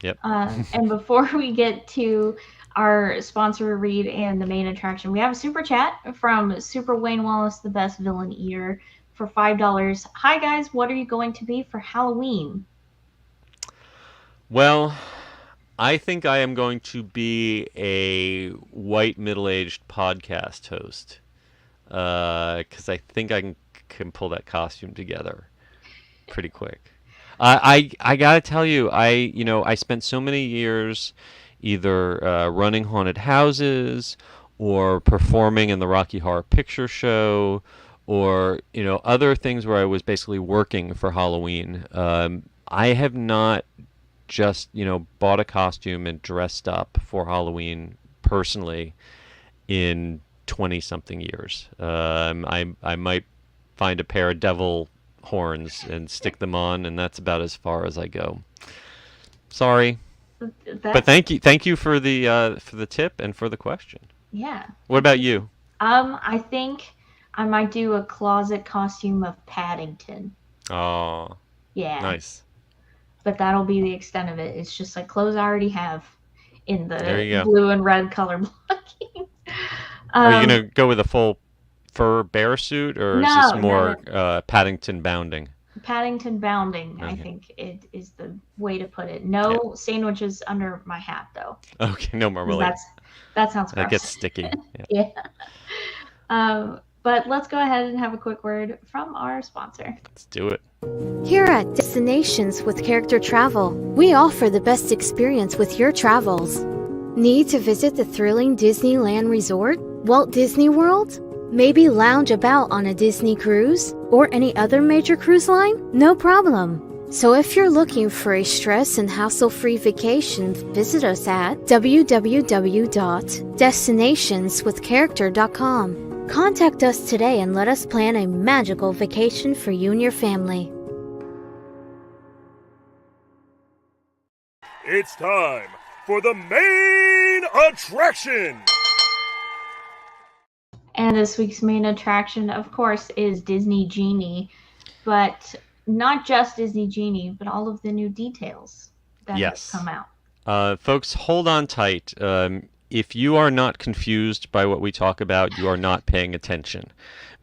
Yep. And before we get to our sponsor read and the main attraction, we have a super chat from Super Wayne Wallace, the best villain eater, for $5. Hi guys, what are you going to be for Halloween? Well, I think I am going to be a white middle-aged podcast host. Because I think can pull that costume together pretty quick. I gotta tell you, I spent so many years either running haunted houses or performing in the Rocky Horror Picture Show or other things where I was basically working for Halloween. I have not just bought a costume and dressed up for Halloween personally in 20 something years. I might find a pair of devil horns and stick them on, and that's about as far as I go. Sorry, but That's thank you for the tip and for the question. yeah. What about you? I think I might do a closet costume of Paddington. Oh, Yeah, nice. but that'll be the extent of it. It's just like clothes I already have in There the you go. blue and red color blocking. Are you Um, gonna go with a full fur bear suit, or is this no, no, more no. Paddington bounding? Paddington bounding, I Okay. think it is the way to put it. Yeah. No sandwiches under my hat though, Okay. No because marmalade. that sounds That gets gross. sticky. Yeah. Yeah. But let's go ahead and have a quick word from our sponsor. Let's do it. Here at Destinations with Character Travel, we offer the best experience with your travels. Need to visit the thrilling Disneyland Resort, Walt Disney World? Maybe lounge about on a Disney cruise or any other major cruise line? No problem. So if you're looking for a stress and hassle-free vacation, visit us at www.destinationswithcharacter.com. Contact us today and let us plan a magical vacation for you and your family. It's time for the main attraction! And this week's main attraction, of course, is Disney Genie, but not just Disney Genie, but all of the new details that have Yes. come out. Folks, hold on tight. if you are not confused by what we talk about, you are not paying attention.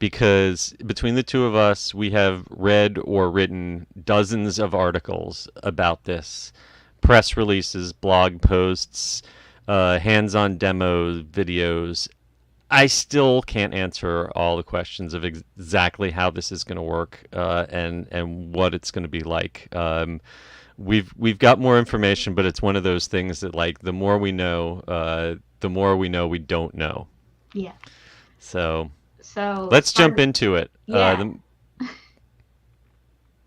Because between the two of us, we have read or written dozens of articles about this, press releases, blog posts, hands-on demos, videos. I still can't answer all the questions of exactly how this is going to work and what it's going to be like. We've got more information, but it's one of those things that like the more we know we don't know. Yeah. So So let's jump into it. Yeah.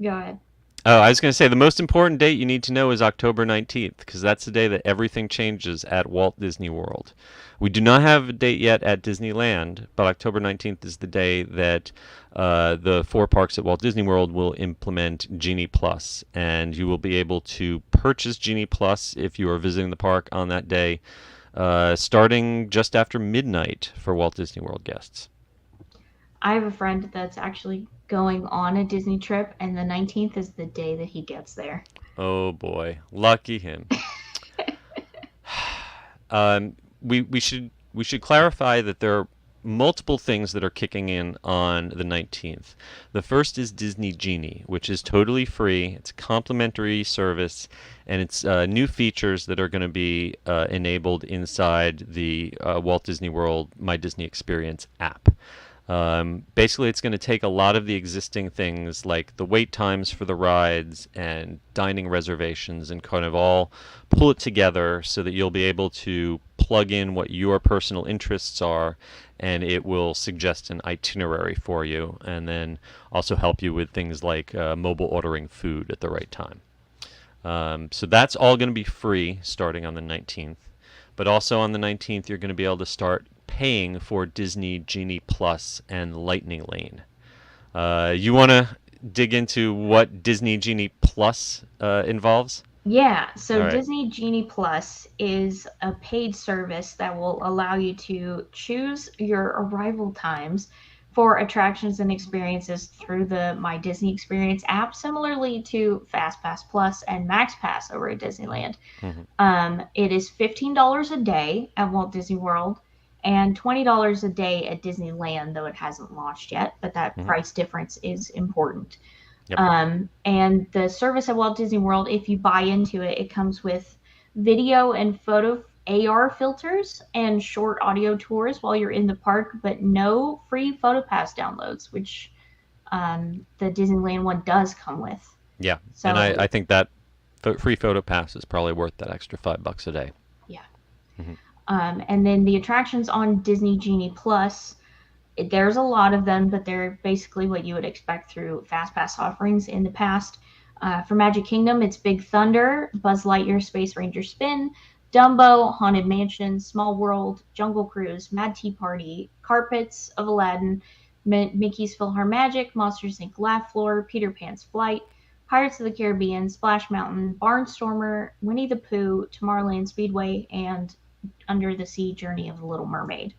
Go ahead. Oh, I was going to say the most important date you need to know is October 19th, because that's the day that everything changes at Walt Disney World. We do not have a date yet at Disneyland, but October 19th is the day that the 4 parks at Walt Disney World will implement Genie Plus, and you will be able to purchase Genie Plus if you are visiting the park on that day, starting just after midnight for Walt Disney World guests. I have a friend that's actually going on a Disney trip, and the 19th is the day that he gets there. Oh boy, lucky him. We should clarify that there are multiple things that are kicking in on the 19th. The first is Disney Genie, which is totally free. It's a complimentary service, and it's new features that are going to be enabled inside the Walt Disney World My Disney Experience app. Basically, it's going to take a lot of the existing things like the wait times for the rides and dining reservations and kind of all pull it together so that you'll be able to plug in what your personal interests are, and it will suggest an itinerary for you, and then also help you with things like mobile ordering food at the right time. So that's all going to be free starting on the 19th. But also on the 19th, you're going to be able to start paying for Disney Genie Plus and Lightning Lane. You want to dig into what Disney Genie Plus involves? Yeah, so All right. Disney Genie Plus is a paid service that will allow you to choose your arrival times for attractions and experiences through the My Disney Experience app, similarly to FastPass Plus and MaxPass over at Disneyland. Mm-hmm. It is $15 a day at Walt Disney World and $20 a day at Disneyland, though it hasn't launched yet, but that price difference is important. Yep. And the service at Walt Disney World, if you buy into it, it comes with video and photo AR filters and short audio tours while you're in the park, but no free PhotoPass downloads, which the Disneyland one does come with. Yeah, So, and I think that free PhotoPass is probably worth that extra $5 a day. yeah. Mm-hmm. And then the attractions on Disney Genie Plus, there's a lot of them, but they're basically what you would expect through FastPass offerings in the past. For Magic Kingdom, it's Big Thunder, Buzz Lightyear Space Ranger Spin, Dumbo, Haunted Mansion, Small World, Jungle Cruise, Mad Tea Party, Carpets of Aladdin, Mickey's PhilharMagic, Monsters Inc. Laugh Floor, Peter Pan's Flight, Pirates of the Caribbean, Splash Mountain, Barnstormer, Winnie the Pooh, Tomorrowland Speedway, and Under the Sea Journey of the Little Mermaid.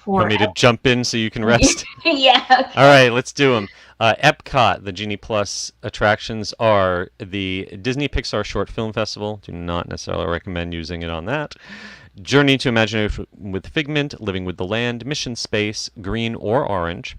You want me to jump in so you can rest? Yeah. Okay. All right, let's do them. Epcot, the Genie Plus attractions are the Disney Pixar Short Film Festival. Do not necessarily recommend using it on that. Journey to Imagination with Figment, Living with the Land, Mission Space, Green or Orange,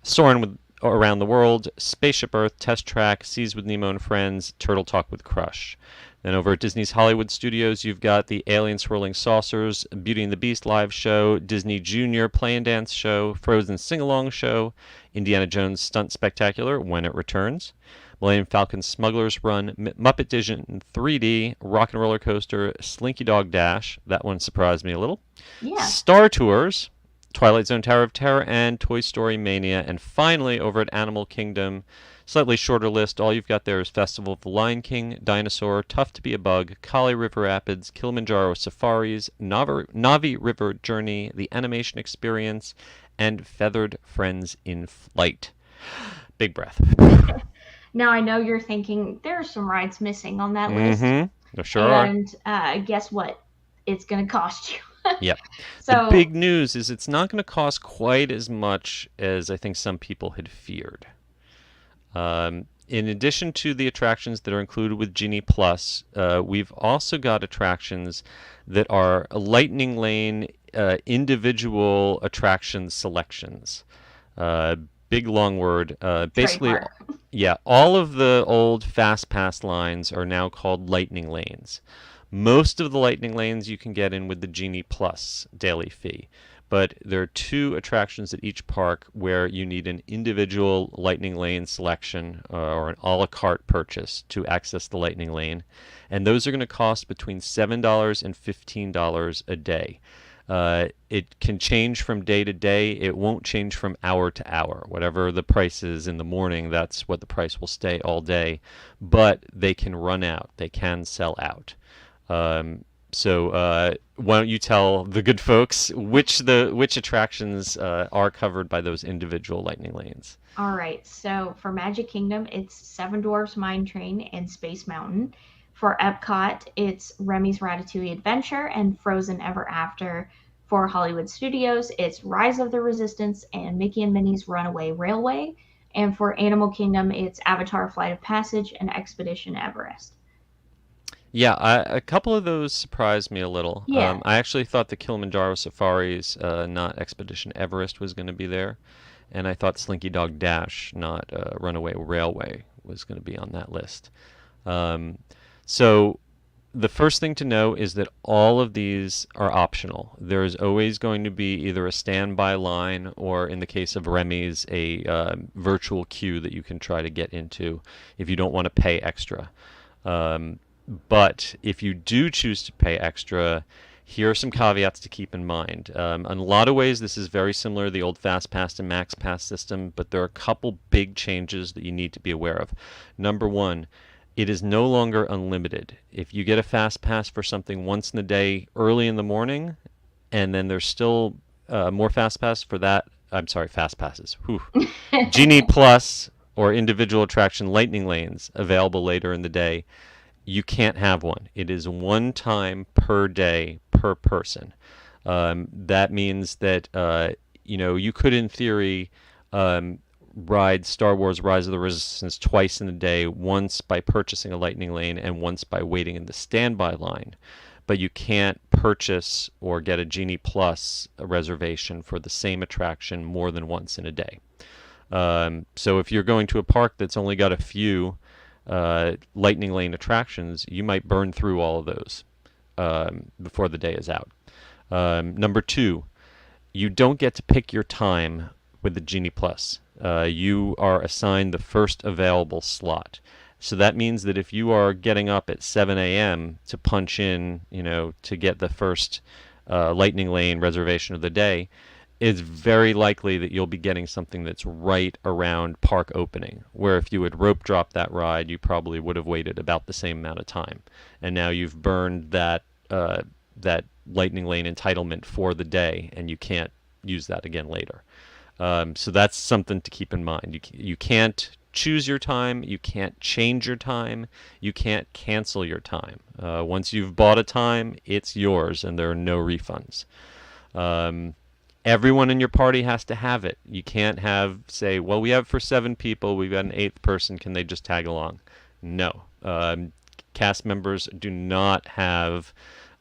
Soarin' Around the World, Spaceship Earth, Test Track, Seas with Nemo and Friends, Turtle Talk with Crush. Then over at Disney's Hollywood Studios, you've got the Alien Swirling Saucers, Beauty and the Beast live show, Disney Junior Play and Dance show, Frozen Sing-Along show, Indiana Jones Stunt Spectacular when it returns, Millennium Falcon Smuggler's Run, Muppet Vision 3D, Rock and Roller Coaster, Slinky Dog Dash, that one surprised me a little, Yeah. Star Tours, Twilight Zone Tower of Terror, and Toy Story Mania. And finally, over at Animal Kingdom, slightly shorter list. All you've got there is Festival of the Lion King, Dinosaur, Tough to be a Bug, Kali River Rapids, Kilimanjaro Safaris, Navi River Journey, The Animation Experience, and Feathered Friends in Flight. Big breath. Now I know you're thinking there's some rides missing on that list. There sure are. And guess what? It's going to cost you. Yep. So The big news is it's not going to cost quite as much as I think some people had feared. In addition to the attractions that are included with Genie Plus, we've also got attractions that are Lightning Lane individual attraction selections. Uh, Big long word. Basically, Trademark. yeah, all of the old Fast Pass lines are now called Lightning Lanes. Most of the Lightning Lanes you can get in with the Genie Plus daily fee. But there are two attractions at each park where you need an individual Lightning Lane selection or an a la carte purchase to access the Lightning Lane. And those are going to cost between $7 and $15 a day. It can change from day to day. It won't change from hour to hour. Whatever the price is in the morning, that's what the price will stay all day. But they can run out. They can sell out. So why don't you tell the good folks which attractions are covered by those individual Lightning Lanes? All right, so for Magic Kingdom, it's Seven Dwarfs Mine Train and Space Mountain. For Epcot, it's Remy's Ratatouille Adventure and Frozen Ever After. For Hollywood Studios, it's Rise of the Resistance and Mickey and Minnie's Runaway Railway. And for Animal Kingdom, it's Avatar Flight of Passage and Expedition Everest. Yeah, a couple of those surprised me a little. Yeah. I actually thought the Kilimanjaro Safaris, not Expedition Everest, was going to be there, and I thought Slinky Dog Dash, not Runaway Railway, was going to be on that list. So the first thing to know is that all of these are optional. There is always going to be either a standby line or, in the case of Remy's, a virtual queue that you can try to get into if you don't want to pay extra. But if you do choose to pay extra, here are some caveats to keep in mind. In a lot of ways, this is very similar to the old Fast Pass and Max Pass system, but there are a couple big changes that you need to be aware of. Number one, it is no longer unlimited. If you get a Fast Pass for something once in the day, early in the morning, and then there's still more Fast Pass for that, I'm sorry, Fast Passes. Whew. Genie Plus or individual attraction Lightning Lanes available later in the day, you can't have one. It is one time per day per person. That means that you could, in theory, ride Star Wars Rise of the Resistance twice in a day, once by purchasing a Lightning Lane and once by waiting in the standby line. But you can't purchase or get a Genie Plus reservation for the same attraction more than once in a day. So if you're going to a park that's only got a few Lightning Lane attractions, you might burn through all of those before the day is out. Number two, you don't get to pick your time with the Genie Plus. You are assigned the first available slot. So that means that if you are getting up at 7 a.m. to punch in, to get the first Lightning Lane reservation of the day, it's very likely that you'll be getting something that's right around park opening, where if you had rope dropped that ride, you probably would have waited about the same amount of time. And now you've burned that Lightning Lane entitlement for the day, and you can't use that again later. So that's something to keep in mind. You can't choose your time, you can't change your time, you can't cancel your time. Once you've bought a time, it's yours, and there are no refunds. Everyone in your party has to have it. You can't say, well, we have for 7 people, we've got an 8th person, can they just tag along? No. Cast members do not have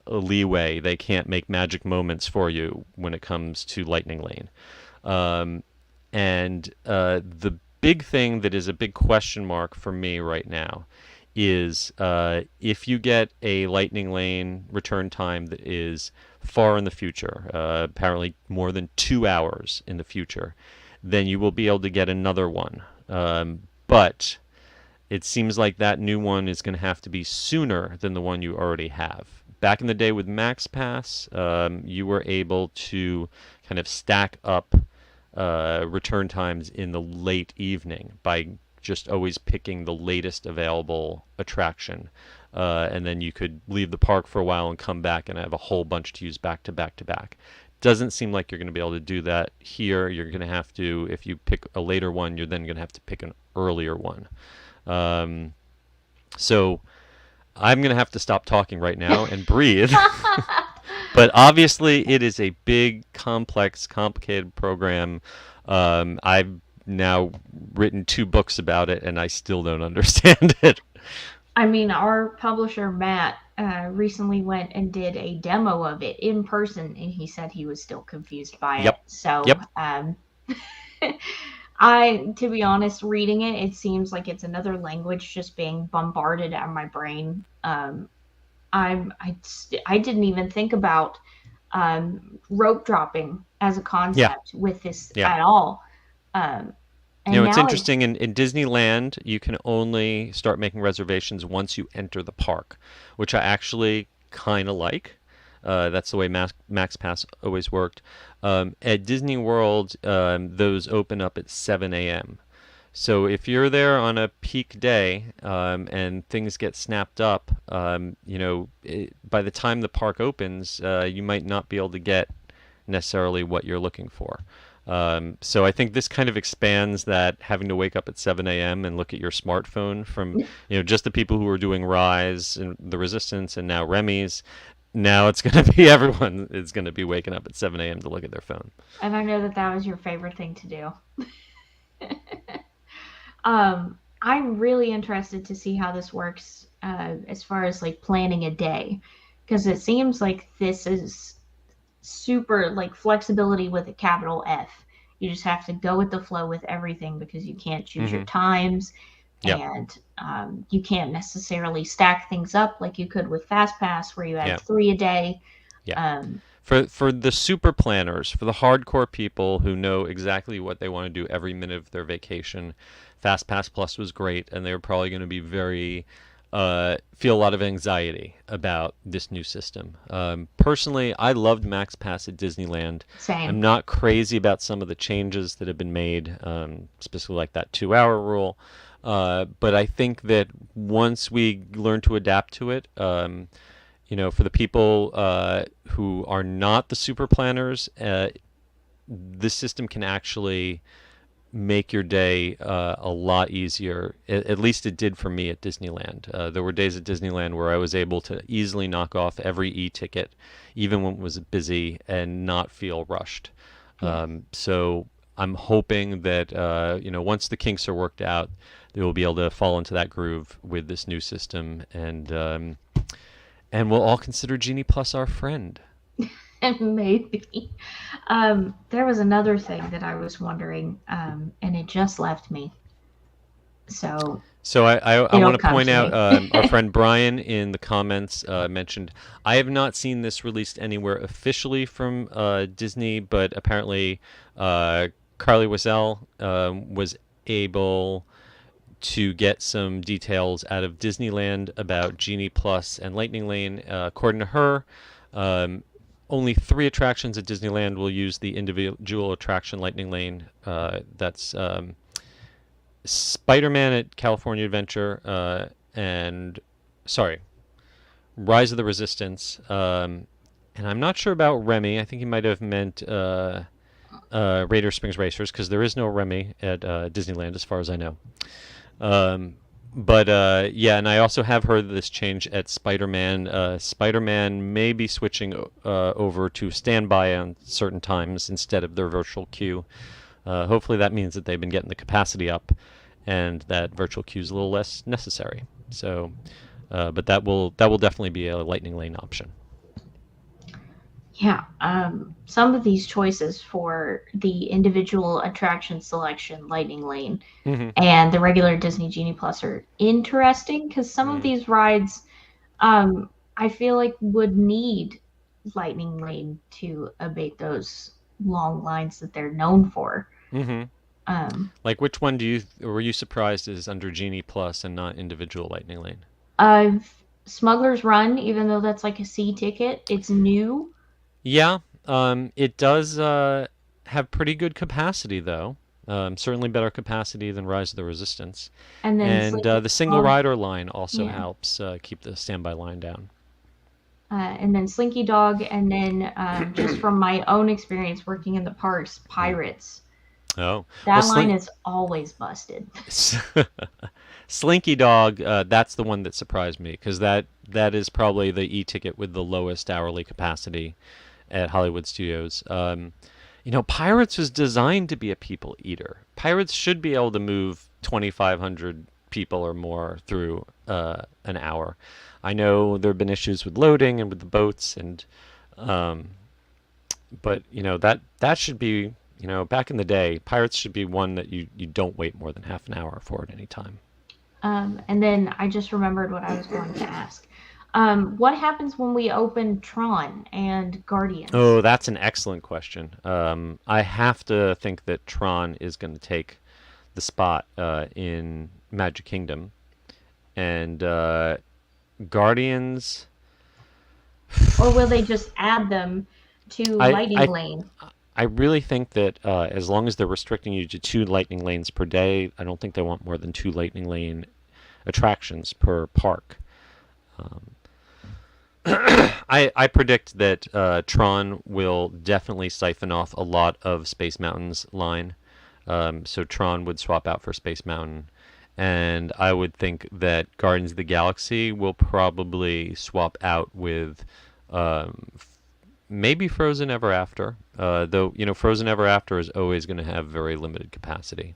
a leeway. They can't make magic moments for you when it comes to Lightning Lane. And the big thing that is a big question mark for me right now is if you get a Lightning Lane return time that is far in the future, apparently more than 2 hours in the future, then you will be able to get another one. But it seems like that new one is going to have to be sooner than the one you already have. Back in the day with Max Pass, you were able to kind of stack up return times in the late evening by just always picking the latest available attraction. And then you could leave the park for a while and come back and have a whole bunch to use back to back to back. Doesn't seem like you're going to be able to do that here. You're going to have to, if you pick a later one, you're then going to have to pick an earlier one. So I'm going to have to stop talking right now and breathe. But obviously it is a big, complex, complicated program. now written 2 books about it, and I still don't understand it. I mean, our publisher, Matt, recently went and did a demo of it in person, and he said he was still confused by it. Yep. So, Yep. to be honest, reading it, it seems like it's another language just being bombarded at my brain. I didn't even think about rope dropping as a concept with this at all. And it's now interesting. In Disneyland, you can only start making reservations once you enter the park, which I actually kind of like. That's the way MaxPass always worked. At Disney World, those open up at 7 a.m. So if you're there on a peak day and things get snapped up, by the time the park opens, you might not be able to get necessarily what you're looking for. So I think this kind of expands that having to wake up at 7 a.m. and look at your smartphone from just the people who are doing Rise and the Resistance and now Remy's. Now it's going to be everyone is going to be waking up at 7 a.m. to look at their phone. And I know that was your favorite thing to do. I'm really interested to see how this works as far as like planning a day, because it seems like this is super like flexibility with a capital F. You just have to go with the flow with everything because you can't choose your times, and you can't necessarily stack things up like you could with FastPass where you had 3 a day. For the super planners, for the hardcore people who know exactly what they want to do every minute of their vacation, FastPass Plus was great, and they were probably going to be feel a lot of anxiety about this new system. Personally, I loved MaxPass at Disneyland. Same. I'm not crazy about some of the changes that have been made, specifically like that 2-hour rule. But I think that once we learn to adapt to it, for the people who are not the super planners, this system can actually make your day a lot easier. At least it did for me at Disneyland. There were days at Disneyland where I was able to easily knock off every e-ticket, even when it was busy, and not feel rushed. So I'm hoping that once the kinks are worked out, they will be able to fall into that groove with this new system, and we'll all consider Genie Plus our friend. Maybe. There was another thing that I was wondering, and it just left me. So I want to point out our friend Brian in the comments mentioned, I have not seen this released anywhere officially from Disney, but apparently Carly Wiesel was able to get some details out of Disneyland about Genie Plus and Lightning Lane. According to her, only 3 attractions at Disneyland will use the individual attraction Lightning Lane. That's Spider-Man at California Adventure and Rise of the Resistance. And I'm not sure about Remy. I think he might have meant Raider Springs Racers, because there is no Remy at Disneyland as far as I know. But and I also have heard this change at Spider-Man. Spider-Man may be switching over to standby on certain times instead of their virtual queue. Hopefully that means that they've been getting the capacity up, and that virtual queue is a little less necessary. So, but that will definitely be a Lightning Lane option. Yeah, some of these choices for the individual attraction selection, Lightning Lane, and the regular Disney Genie Plus are interesting, because some of these rides, I feel like would need Lightning Lane to abate those long lines that they're known for. Like, which one were you surprised is under Genie Plus and not individual Lightning Lane? Smuggler's Run, even though that's like a C ticket, it's new. Yeah, it does have pretty good capacity, though. Certainly better capacity than Rise of the Resistance. And the single rider line also helps keep the standby line down. And then Slinky Dog, and then just from my own experience working in the parks, Pirates. Oh, that line is always busted. Slinky Dog, that's the one that surprised me, because that is probably the e-ticket with the lowest hourly capacity at Hollywood Studios. Pirates was designed to be a people eater. Pirates should be able to move 2,500 people or more through an hour. I know there have been issues with loading and with the boats, um, but that should be, back in the day, Pirates should be one that you don't wait more than half an hour for at any time. And then I just remembered what I was going to ask. What happens when we open Tron and Guardians? Oh, that's an excellent question. I have to think that Tron is going to take the spot in Magic Kingdom, and Guardians. Or will they just add them to I Lightning I Lane? I really think that as long as they're restricting you to 2 lightning lanes per day, I don't think they want more than 2 lightning lane attractions per park. Um, I predict that Tron will definitely siphon off a lot of Space Mountain's line. So Tron would swap out for Space Mountain. And I would think that Guardians of the Galaxy will probably swap out with um, maybe Frozen Ever After. Though, Frozen Ever After is always going to have very limited capacity.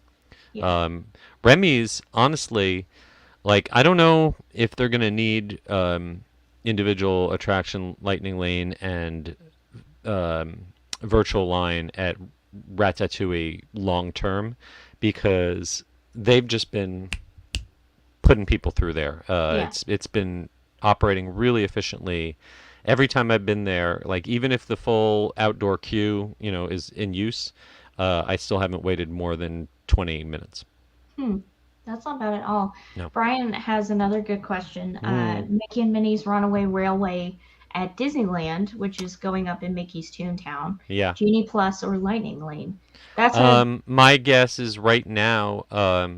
Yeah. Um, Remy's, honestly, like, I don't know if they're going to need individual attraction Lightning Lane and um, Virtual Line at Ratatouille long term, because they've just been putting people through there. Yeah. It's been operating really efficiently. Every time I've been there, like even if the full outdoor queue, is in use, I still haven't waited more than 20 minutes. Hmm. That's not bad at all. No. Brian has another good question. Mm, Mickey and Minnie's Runaway Railway at Disneyland, which is going up in Mickey's Toontown, yeah. Genie Plus or Lightning Lane. That's a My guess is right now, I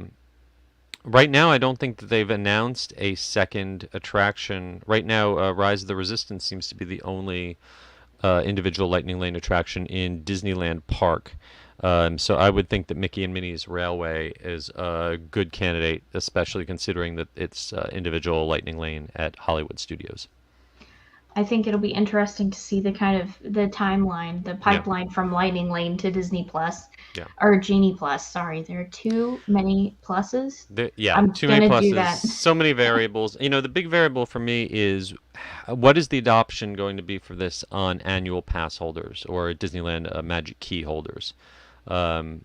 don't think that they've announced a second attraction. Right now, Rise of the Resistance seems to be the only individual Lightning Lane attraction in Disneyland Park. So I would think that Mickey and Minnie's Railway is a good candidate, especially considering that it's individual Lightning Lane at Hollywood Studios. I think it'll be interesting to see the timeline, the Yeah, pipeline from Lightning Lane to Disney Plus yeah. or Genie Plus. Sorry, there are too many pluses. Yeah, I'm too many gonna do pluses, that. so many variables. The big variable for me is what is the adoption going to be for this on annual pass holders or Disneyland Magic Key holders? Um,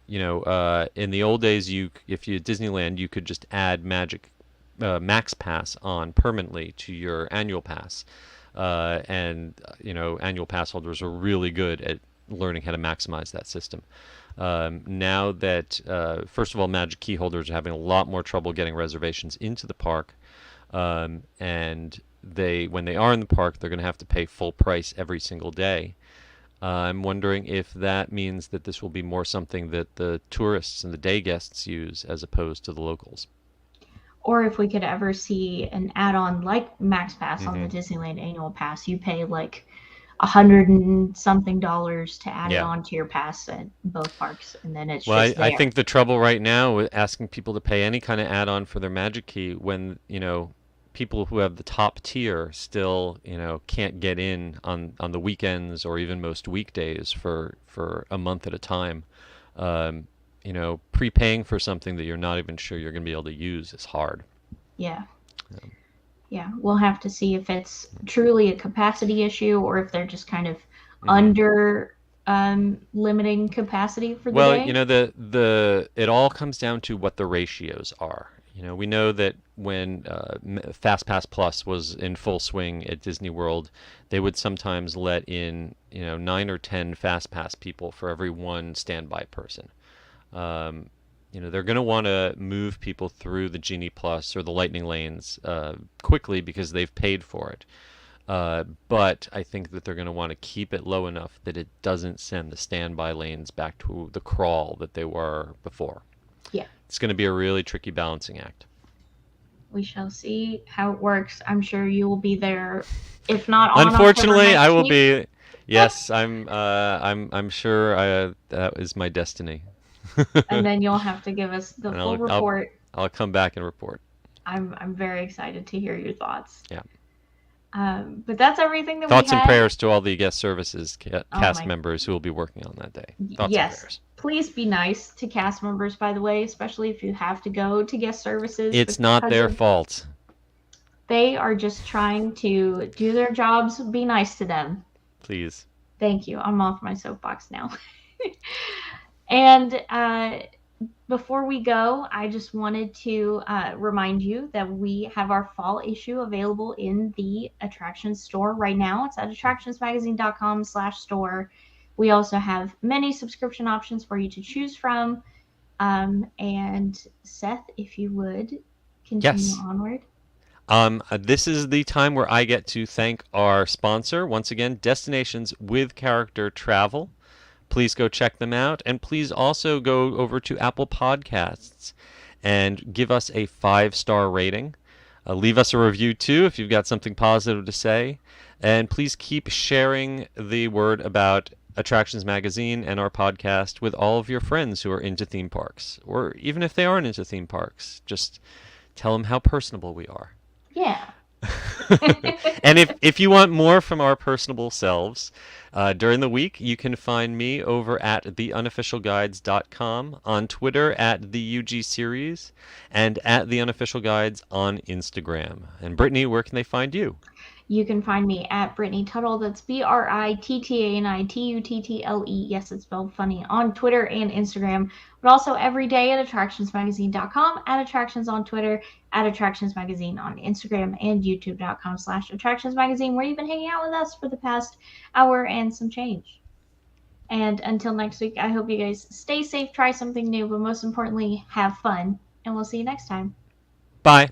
in the old days, if you Disneyland, you could just add Magic Max Pass on permanently to your annual pass, and annual pass holders are really good at learning how to maximize that system. Now that first of all, Magic Key holders are having a lot more trouble getting reservations into the park, and when they are in the park, they're going to have to pay full price every single day. I'm wondering if that means that this will be more something that the tourists and the day guests use as opposed to the locals. Or if we could ever see an add-on like Max Pass on the Hmm. Disneyland annual pass, you pay like $100 and something to add it Yeah. on to your pass at both parks, and then it's Well, just I there. think the trouble right now with asking people to pay any kind of add-on for their Magic Key when, people who have the top tier still, can't get in on the weekends or even most weekdays for a month at a time. Prepaying for something that you're not even sure you're going to be able to use is hard. Yeah. Um, Yeah, we'll have to see if it's truly a capacity issue or if they're just kind of mhm. under limiting capacity for the Well, day. the it all comes down to what the ratios are. We know that when FastPass Plus was in full swing at Disney World, they would sometimes let in 9 or 10 FastPass people for every one standby person. Um, they're going to want to move people through the Genie Plus or the Lightning Lanes quickly because they've paid for it. But I think that they're going to want to keep it low enough that it doesn't send the standby lanes back to the crawl that they were before. Yeah, It's going to be a really tricky balancing act. we shall see how it works. I'm sure you will be there, if not on October Unfortunately, I will 19th, be. Yes, I'm sure that is my destiny. and then you'll have to give us the And full I'll report. I'll come back and report. I'm very excited to hear your thoughts. Yeah. But that's everything that Thoughts we and had. prayers to all the guest services cast my- members who will be working on that day. Thoughts and Yes. prayers. Please be nice to cast members, by the way, especially if you have to go to guest services. It's not because their fault. They are just trying to do their jobs. Be nice to them. Please. Thank you. I'm off my soapbox now. And before we go, I just wanted to remind you that we have our fall issue available in the Attractions store right now. It's at attractionsmagazine.com/store. We also have many subscription options for you to choose from. And Seth, if you would continue Yes. onward. This is the time where I get to thank our sponsor, once again, Destinations with Character Travel. Please go check them out, and please also go over to Apple Podcasts and give us a 5-star rating. Leave us a review too if you've got something positive to say, and please keep sharing the word about Attractions Magazine and our podcast with all of your friends who are into theme parks, or even if they aren't into theme parks, just tell them how personable we are. Yeah. And if you want more from our personable selves, during the week, you can find me over at theunofficialguides.com, on Twitter at the UG Series, and at the Unofficial Guides on Instagram. And Brittany, where can they find you? You can find me at Brittany Tuttle. That's BRITTANITUTTLE. Yes, it's spelled funny on Twitter and Instagram, but also every day at attractionsmagazine.com, at Attractions on Twitter, at Attractions Magazine on Instagram, and youtube.com/attractionsmagazine, where you've been hanging out with us for the past hour and some change. And until next week, I hope you guys stay safe, try something new, but most importantly, have fun. And we'll see you next time. Bye.